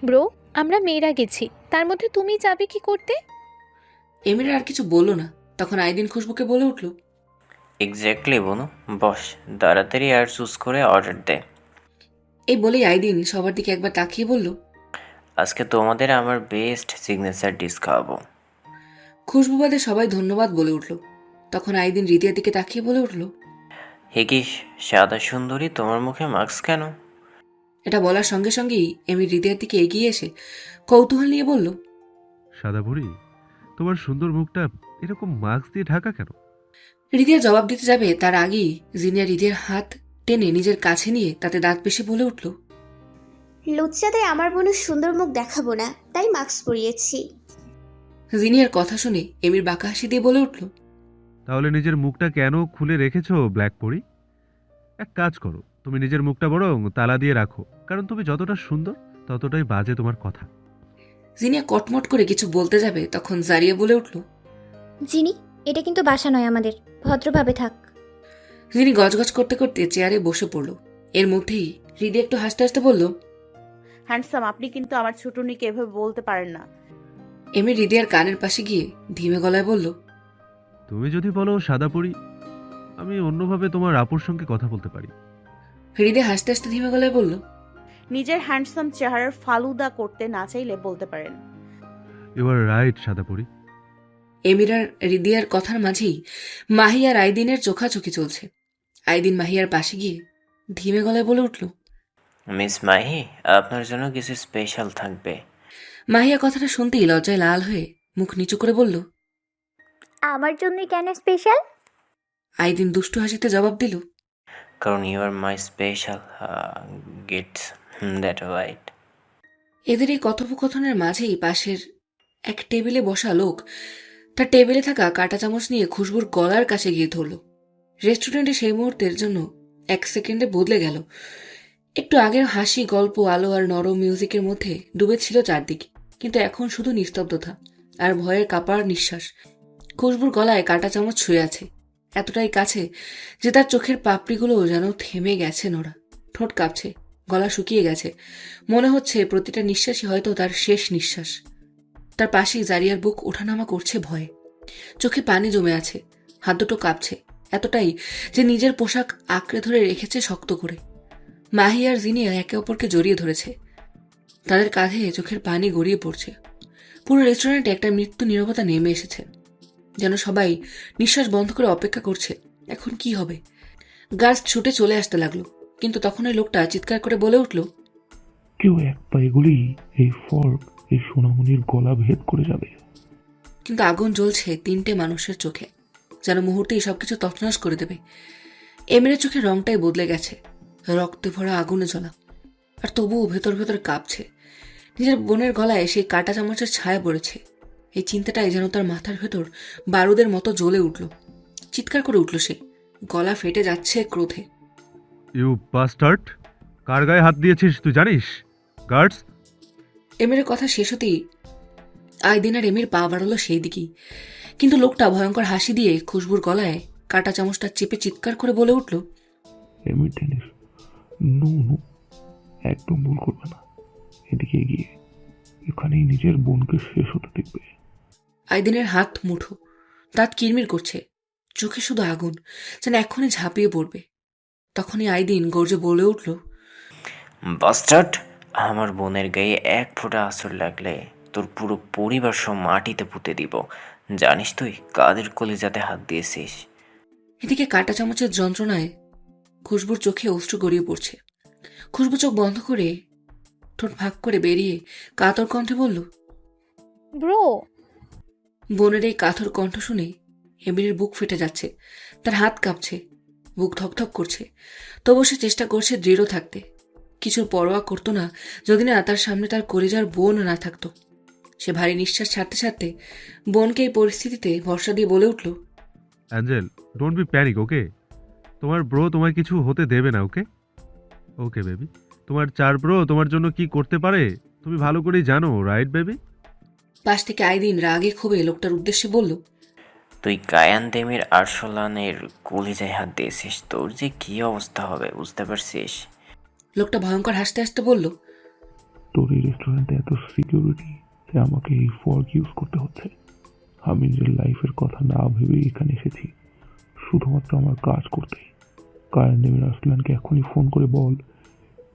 ব্রো, আমরা মেয়েরা গেছি, তার মধ্যে তুমি যাবে কি করতে? এমির আর কিছু বলল না। তখন আইদিন খুশবুকে বলে উঠল। এক্স্যাক্টলি বনু, বস তাড়াতাড়ি আর চুজ করে অর্ডার দে। এই বলেই আইদিন সবার দিকে একবার তাকিয়ে বলল, আজকে তোমাদের আমার বেস্ট সিগনেচার ডিশ খাওয়াবো। খুশবু বাদে সবাই ধন্যবাদ বলে উঠল। তখন আইদিন হৃদয়ের দিকে তাকিয়ে বলে উঠল। হেকিস, সাদা সুন্দরী, তোমার মুখে মাস্ক কেন? এটা বলার সঙ্গে সঙ্গেই এমির হৃদয়ের দিকে এগিয়ে এসে কৌতূহল নিয়ে বলল, সাদা বুড়ি, তোমার সুন্দর মুখটা এরকম মাস্ক দিয়ে ঢাকা কেন? হৃদয় জবাব দিতে যাবে তার আগেই জিনিয়া হৃদয়ের হাত টেনে নিজের কাছে নিয়ে তাতে দাঁত পেশে বলে উঠল। লুচ্চাদের আমার বোনের সুন্দর মুখ দেখাবো না, তাই মাস্ক পরিয়েছি। জিনিয়ার কথা শুনে এমির বাঁকা হাসি দিয়ে বলে উঠল। তাহলে নিজের মুখটা কেন খুলে রেখেছো ব্ল্যাক পরি? এক কাজ করো, তুমি নিজের মুখটা বরং তালা দিয়ে রাখো, কারণ তুমি যতটা সুন্দর ততটাই বাজে তোমার কথা। জিনিয়া কটমট করে কিছু বলতে যাবে তখন জারিয়া বলে উঠল। জিনি, এটা কিন্তু বাসা নয় আমাদের, ভদ্রভাবে থাক। জিনি গজগজ করতে করতে চেয়ারে বসে পড়ল। এর মধ্যেই হৃদয় একটু হাসতে হাসতে বলল, হ্যান্ডসাম, আপনি কিন্তু আমার ছোটুনিকে এভাবে বলতে পারেন না। এমি হৃদয়ের কানের পাশে গিয়ে ধীমে গলায় বলল, তুমি যদি বলো সাদা পরি, আমি অন্যভাবে তোমার আপুর সঙ্গে কথা বলতে পারি। হৃদয় হাসতে হাসতে ধীমে গলায় বলল, নিজের হ্যান্ডসাম চেহারার ফালুদা করতে না চাইলে বলতে পারেন। ইউ আর রাইট সাদা পরি। এমির আর হৃদয়ের কথার মাঝেই মাহি আর আইদিনের চোখাচোখি চলছে। আইদিন মাহিয়ার পাশে গিয়ে ধীমে গলায় বলে উঠল, মিস মাহি, আপনার জন্য কিছু স্পেশাল থাকবে। মাহিয়া কথাটা শুনতেই লজ্জায় লাল হয়ে মুখ নিচু করে বলল, আমার জন্য কেন স্পেশাল? আইদিন দুষ্টু হাসিতে জবাব দিল, কারণ you are my special gifts, that right. এদের এই কথোপকথনের মাঝেই পাশের এক টেবিলে বসা লোক তার টেবিলে থাকা কাঁটা চামচ নিয়ে খুশবুর গলার কাছে গিয়ে ধরল। রেস্টুরেন্টে সেই মুহূর্তের জন্য 1 সেকেন্ডে বদলে গেল। একটু আগের হাসি, গল্প, আলো আর নরম মিউজিকের মধ্যে ডুবেছিল চারদিকে, কিন্তু এখন শুধু নিস্তব্ধতা আর ভয়ের কাঁপার নিঃশ্বাস। খুশবুর গলায় কাঁটা চামচ ছুঁয়ে আছে, এতটাই কাছে যে তার চোখের পাপড়িগুলোও যেন থেমে গেছে নোরা। ঠোঁট কাঁপছে, গলা শুকিয়ে গেছে, মনে হচ্ছে প্রতিটা নিঃশ্বাসই হয়তো তার শেষ নিঃশ্বাস। তার পাশেই জারিয়ার বুক ওঠানামা করছে ভয়ে, চোখে পানি জমে আছে, হাত দুটো কাঁপছে এতটাই যে নিজের পোশাক আঁকড়ে ধরে রেখেছে শক্ত করে। মাহি আর জিনিয়া একে অপরকে জড়িয়ে ধরেছে, তাদের কাঁধে চোখের পানি গড়িয়ে পড়ছে। পুরো রেস্টুরেন্টে একটা মৃত্যু নীরবতা নেমে এসেছে, যেন সবাই নিঃশ্বাস বন্ধ করে অপেক্ষা করছে এখন কি হবে। গার্ড ছুটে চলে আসতে লাগলো, কিন্তু তখন ওই লোকটা চিৎকার করে বলে উঠল, কেউ এক পায়ে গুলি এই ফর্ক এই সোনামণির গলা ভেদ করে যাবে। কিন্তু আগুন জ্বলছে 3টে মানুষের চোখে, যেন মুহূর্তেই সবকিছু তছনছ করে দেবে। এমিরের চোখের রংটাই বদলে গেছে, রক্তে ভরা আগুনে জ্বলা, আর তবুও ভেতর ভেতর কাঁপছে। নিজের বোনের গলায় সেই কাঁটা চামচের ছায়া পড়েছে, এই চিন্তাটাই যেন তার মাথার ভেতর বারুদের মতো জ্বলে উঠল। চিৎকার করে উঠল সে, গলা ফেটে যাচ্ছে ক্রোধে। ইউ বাস্টার্ড, কার গায়ে হাত দিয়েছিস তুই জানিস? গার্ডস! এমিরের কথা শেষ হতেই আইদিন আর এমির পা বাড়ালো সেই দিকেই, কিন্তু লোকটা ভয়ঙ্কর হাসি দিয়ে খুশবুর গলায় কাঁটা চামচটা চেপে চিৎকার করে বলে উঠল, এমির টেনিস, নো নো, একদম ভুল করবে না, এদিকে এগিয়ে, এখানেই নিজের বোনকে শেষ হতে দেখবে। আইদিনের হাত মুঠো, দাঁত কিরমির করছে, চোখে শুধু আগুন, যেন এক্ষুনি ঝাঁপিয়ে পড়বে। তখনই আইদিন গর্জে বলে উঠল, বাস্টার্ড, আমার বোনের গায়ে 1 ফোঁটা আঁচড় লাগলে তোর পুরো পরিবার সব মাটিতে পুঁতে দিব। জানিস তুই কাদের কলিজাতে হাত দিয়েছিস? এদিকে কাঁটা চামচের যন্ত্রণায় খুশবুর চোখে অশ্রু গড়িয়ে পড়ছে। খুশবু চোখ বন্ধ করে ঠোঁট ভাগ করে বেরিয়ে কাতর কণ্ঠে বলল, ব্রো। বোনের এই কাতর কণ্ঠ শুনে এমিরের বুক ফেটে যাচ্ছে, তার হাত কাঁপছে, বুক ধকধক করছে। তবু সে চেষ্টা করছে দৃঢ় থাকতে, কিছুর পরোয়া করতো না যদি না তার সামনে তার কলিজার বোন না থাকতো। সে ভারী নিঃশ্বাস ছাড়তে ছাড়তে বোনকে এই পরিস্থিতিতে ভরসা দিয়ে বলে উঠল, অ্যাঞ্জেল, ডোন্ট বি প্যানিক, ওকে? তোমার ব্রো তোমায় কিছু হতে দেবে না, ওকে? ওকে বেবি, তোমার চার ব্রো তোমার জন্য কি করতে পারে তুমি ভালো করেই জানো, রাইট বেবি? পাশ থেকে আইদিন রাগে ক্ষোভে লোকটার উদ্দেশ্যে বলল, তুই কায়ান দেমির আরসলানের কলিজায় হাত দিয়েছিস, তোর যে কি অবস্থা হবে বুঝতে পারছিস? লোকটা ভয়ঙ্কর হাসতে হাসতে বলল, তোর এই রেস্টুরেন্টে এত সিকিউরিটি যে আমাকে এই ফর্ক ইউজ করতে হচ্ছে। আমি নিজের লাইফের কথা না ভেবে এখানে এসেছি শুধুমাত্র আমার কাজ করতে। কায়ান দেমির আরসলানকে এখনই ফোন করে বল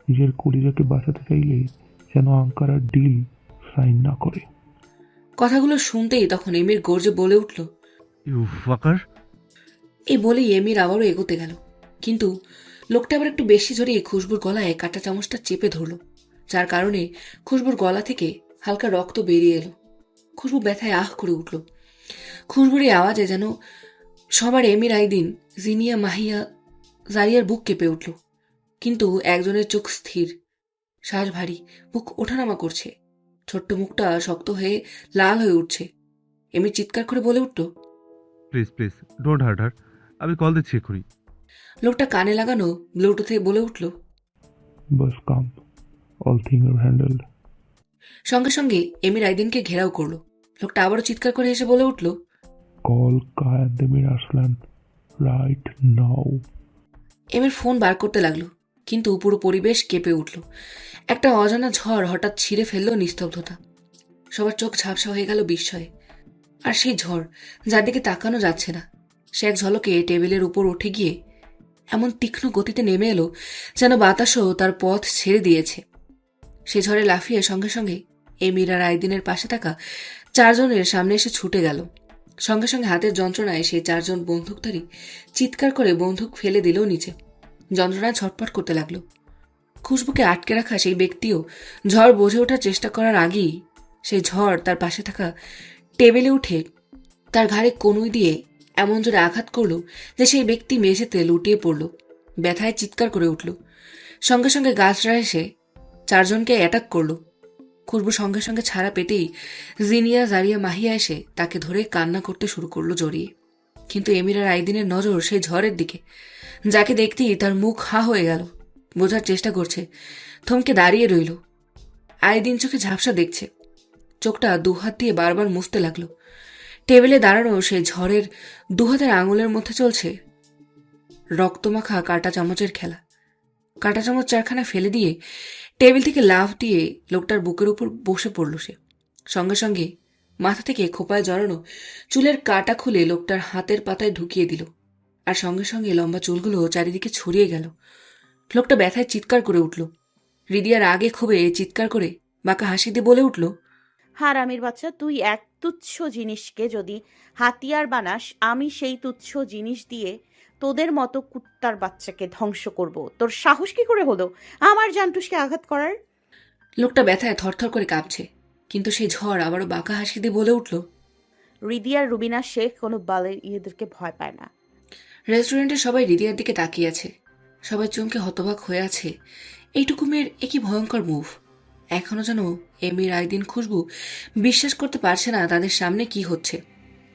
নিজের কলিজাকে বাঁচাতে চাইলে যেন আঙ্কারার ডিল সাইন না করে। কথাগুলো শুনতেই তখন এমির গর্জে বলে উঠল, ইউ ফাকার। এই বলেই এমির আবারও এগোতে গেল, কিন্তু লোকটা আবার একটু বেশি জোরে খুশবুর গলায় কাঁটা চামচটা চেপে ধরল, যার কারণে খুশবুর গলা থেকে হালকা রক্ত বেরিয়ে এলো। খুশবু ব্যথায় আহ করে উঠল। খুশবুর এই আওয়াজে যেন সবার এমির আইদিন, জিনিয়া, মাহিয়া, জারিয়ার বুক কেঁপে উঠল। কিন্তু একজনের চোখ স্থির, শ্বাস ভারী, বুক ওঠানামা করছে, ছোট্ট মুখটা শক্ত হয়ে লাল হয়ে উঠছে। এমির চিৎকার করে বলে উঠল, প্লিজ প্লিজ ডোন্ট হার্ট হার, আমি কল দিচ্ছি এক্ষুনি। লোকটা কানে লাগানো ব্লুটুথে বলে উঠল, বাস কাম, অল থিং আর হ্যান্ডেলড। সঙ্গে সঙ্গে এমির আইদিনকে ঘেরাও করলো। লোকটা আবারও চিৎকার করে এসে বলে উঠল, call Kayan Demir Arslan right now. এমির phone বার করতে লাগলো, কিন্তু পুরো পরিবেশ কেঁপে উঠল। একটা অজানা ঝড় হঠাৎ ছিঁড়ে ফেলল নিস্তব্ধতা। সবার চোখ ঝাপসা হয়ে গেল বিস্ময়ে। আর সেই ঝড়, যার দিকে তাকানো যাচ্ছে না, সে এক ঝলকে টেবিলের উপর উঠে গিয়ে এমন তীক্ষ্ণ গতিতে নেমে এলো যেন বাতাসও তার পথ ছেড়ে দিয়েছে। সে ঝড়ে লাফিয়ে সঙ্গে সঙ্গে এমির আর আইদিনের পাশে থাকা চারজনের সামনে এসে ছুটে গেল। সঙ্গে সঙ্গে হাতের যন্ত্রণায় সেই চারজন বন্দুকধারী চিৎকার করে বন্দুক ফেলে দিল নিচে। যন্ত্রণায় ছটপট করতে লাগলো। খুশবুকে আটকে রাখা সেই ব্যক্তিও ঝড় বোঝে ওঠার চেষ্টা করার আগেই সেই ঝড় তার পাশে থাকা টেবিলে উঠে তার ঘাড়ে কনুই দিয়ে এমন জোরে আঘাত করল যে সেই ব্যক্তি মেঝেতে লুটিয়ে পড়ল, ব্যথায় চিৎকার করে উঠল। সঙ্গে সঙ্গে গাছরা এসে চারজনকে অ্যাটাক করল। খুশবু সঙ্গে সঙ্গে ছাড়া পেতেই জিনিয়া, জারিয়া, মাহিয়া এসে তাকে ধরে কান্না করতে শুরু করলো জড়িয়ে। কিন্তু এমির আর আইদিনের নজর সেই ঝড়ের দিকে, যাকে দেখতেই তার মুখ হা হয়ে গেল। বোঝার চেষ্টা করছে, থমকে দাঁড়িয়ে রইল। আইদিন চোখে ঝাপসা দেখছে, চোখটা দুহাত দিয়ে বারবার মুছতে লাগলো। টেবিলে দাঁড়ানো সেই ঝড়ের দুহাতের আঙুলের মধ্যে চলছে রক্তমাখা কাঁটা চামচের খেলা। কাঁটা চামচ চারখানা ফেলে দিয়ে টেবিল থেকে লাফ দিয়ে লোকটার বুকের উপর বসে পড়ল সে। সঙ্গে সঙ্গে মাথা থেকে খোপায় জড়ানো চুলের কাঁটা খুলে লোকটার হাতের পাতায় ঢুকিয়ে দিল, আর সঙ্গে সঙ্গে লম্বা চুলগুলো চারিদিকে ছড়িয়ে গেল। লোকটা ব্যথায় চিৎকার করে উঠল। হৃদিয়ার আগে ক্ষোভে চিৎকার করে বাঁকা হাসি দিয়ে বলে উঠল, হারামির বাচ্চা, তুই এক তুচ্ছ জিনিসকে যদি হাতিয়ার বানাস, আমি সেই তুচ্ছ জিনিস দিয়ে তোদের মতো কুত্তার বাচ্চাকে ধ্বংস করব। তোর সাহস কি করে হলো আমার জান্টুসকে আঘাত করার? লোকটা ব্যথায় থরথর করে কাঁপছে, কিন্তু সেই ঝড় আবারও বাঁকা হাসি দিয়ে বলে উঠল, রিদিয়ার রুবিনা শেখ কোনো বালের ইয়েদেরকে ভয় পায় না। রেস্টুরেন্টে সবাই হৃদিয়ার দিকে তাকিয়ে আছে। সবাই চমকে হতবাক হয়ে আছে। এইটুকু মেয়ের একই ভয়ঙ্কর মুভ। এখনো যেন এমির, আইদিন, খুশবু বিশ্বাস করতে পারছে না তাদের সামনে কি হচ্ছে।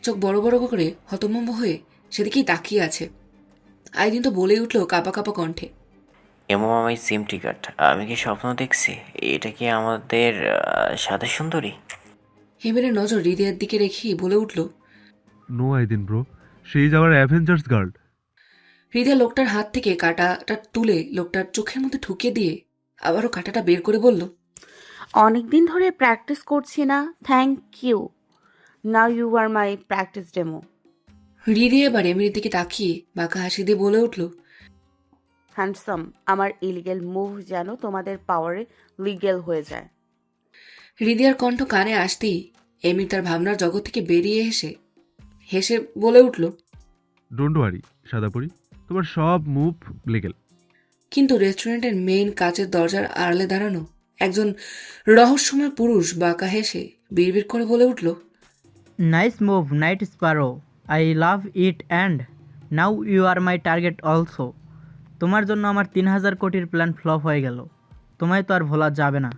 চোখ বড় বড় করে হতভম্ব হয়ে সেদিকেই তাকিয়ে আছে। আইদিন তো বলেই উঠল কাঁপা কাঁপা কণ্ঠে, এমন আমি সিমটি কাট, আমি কি স্বপ্ন দেখছি? এটা কি আমাদের সাদা সুন্দরী? এমিরের নজর হৃদিয়ার দিকে রেখেই বলে উঠল, no Aidin bro, she is our Avengers girl. Hridaya লোকটার হাত থেকে কাঁটাটা তুলে লোকটার চোখের মধ্যে ঢুকিয়ে দিয়ে আবারও কাঁটাটা বের করে বলল, অনেকদিন ধরে প্র্যাকটিস করছি না, thank you, now you are my practice demo. Hridoy এবার এমির দিকে তাকিয়ে বাঁকা হাসি দিয়ে বলে উঠল, হ্যান্ডসাম, আমার ইলিগেল মুভ যেন তোমাদের পাওয়ারে লিগেল হয়ে যায়। হৃদয়ার কণ্ঠ কানে আসতেই এমির তার ভাবনার জগৎ থেকে বেরিয়ে হেসে বলে উঠল, ডোন্ট ওয়ারি সাদাপুরি, তোমার সব মুভ লিগেল। কিন্তু রেস্টুরেন্টের মেইন কাচের দরজার আড়ালে দাঁড়ানো একজন রহস্যময় পুরুষ বাঁকা হেসে বিড়বিড় করে বলে উঠল, nice move night sparrow, I love it and now you are my target also. তোমার জন্য আমার 3000 কোটির প্ল্যান ফ্লপ হয়ে গেল, তোমায় তো আর ভোলা যাবে না।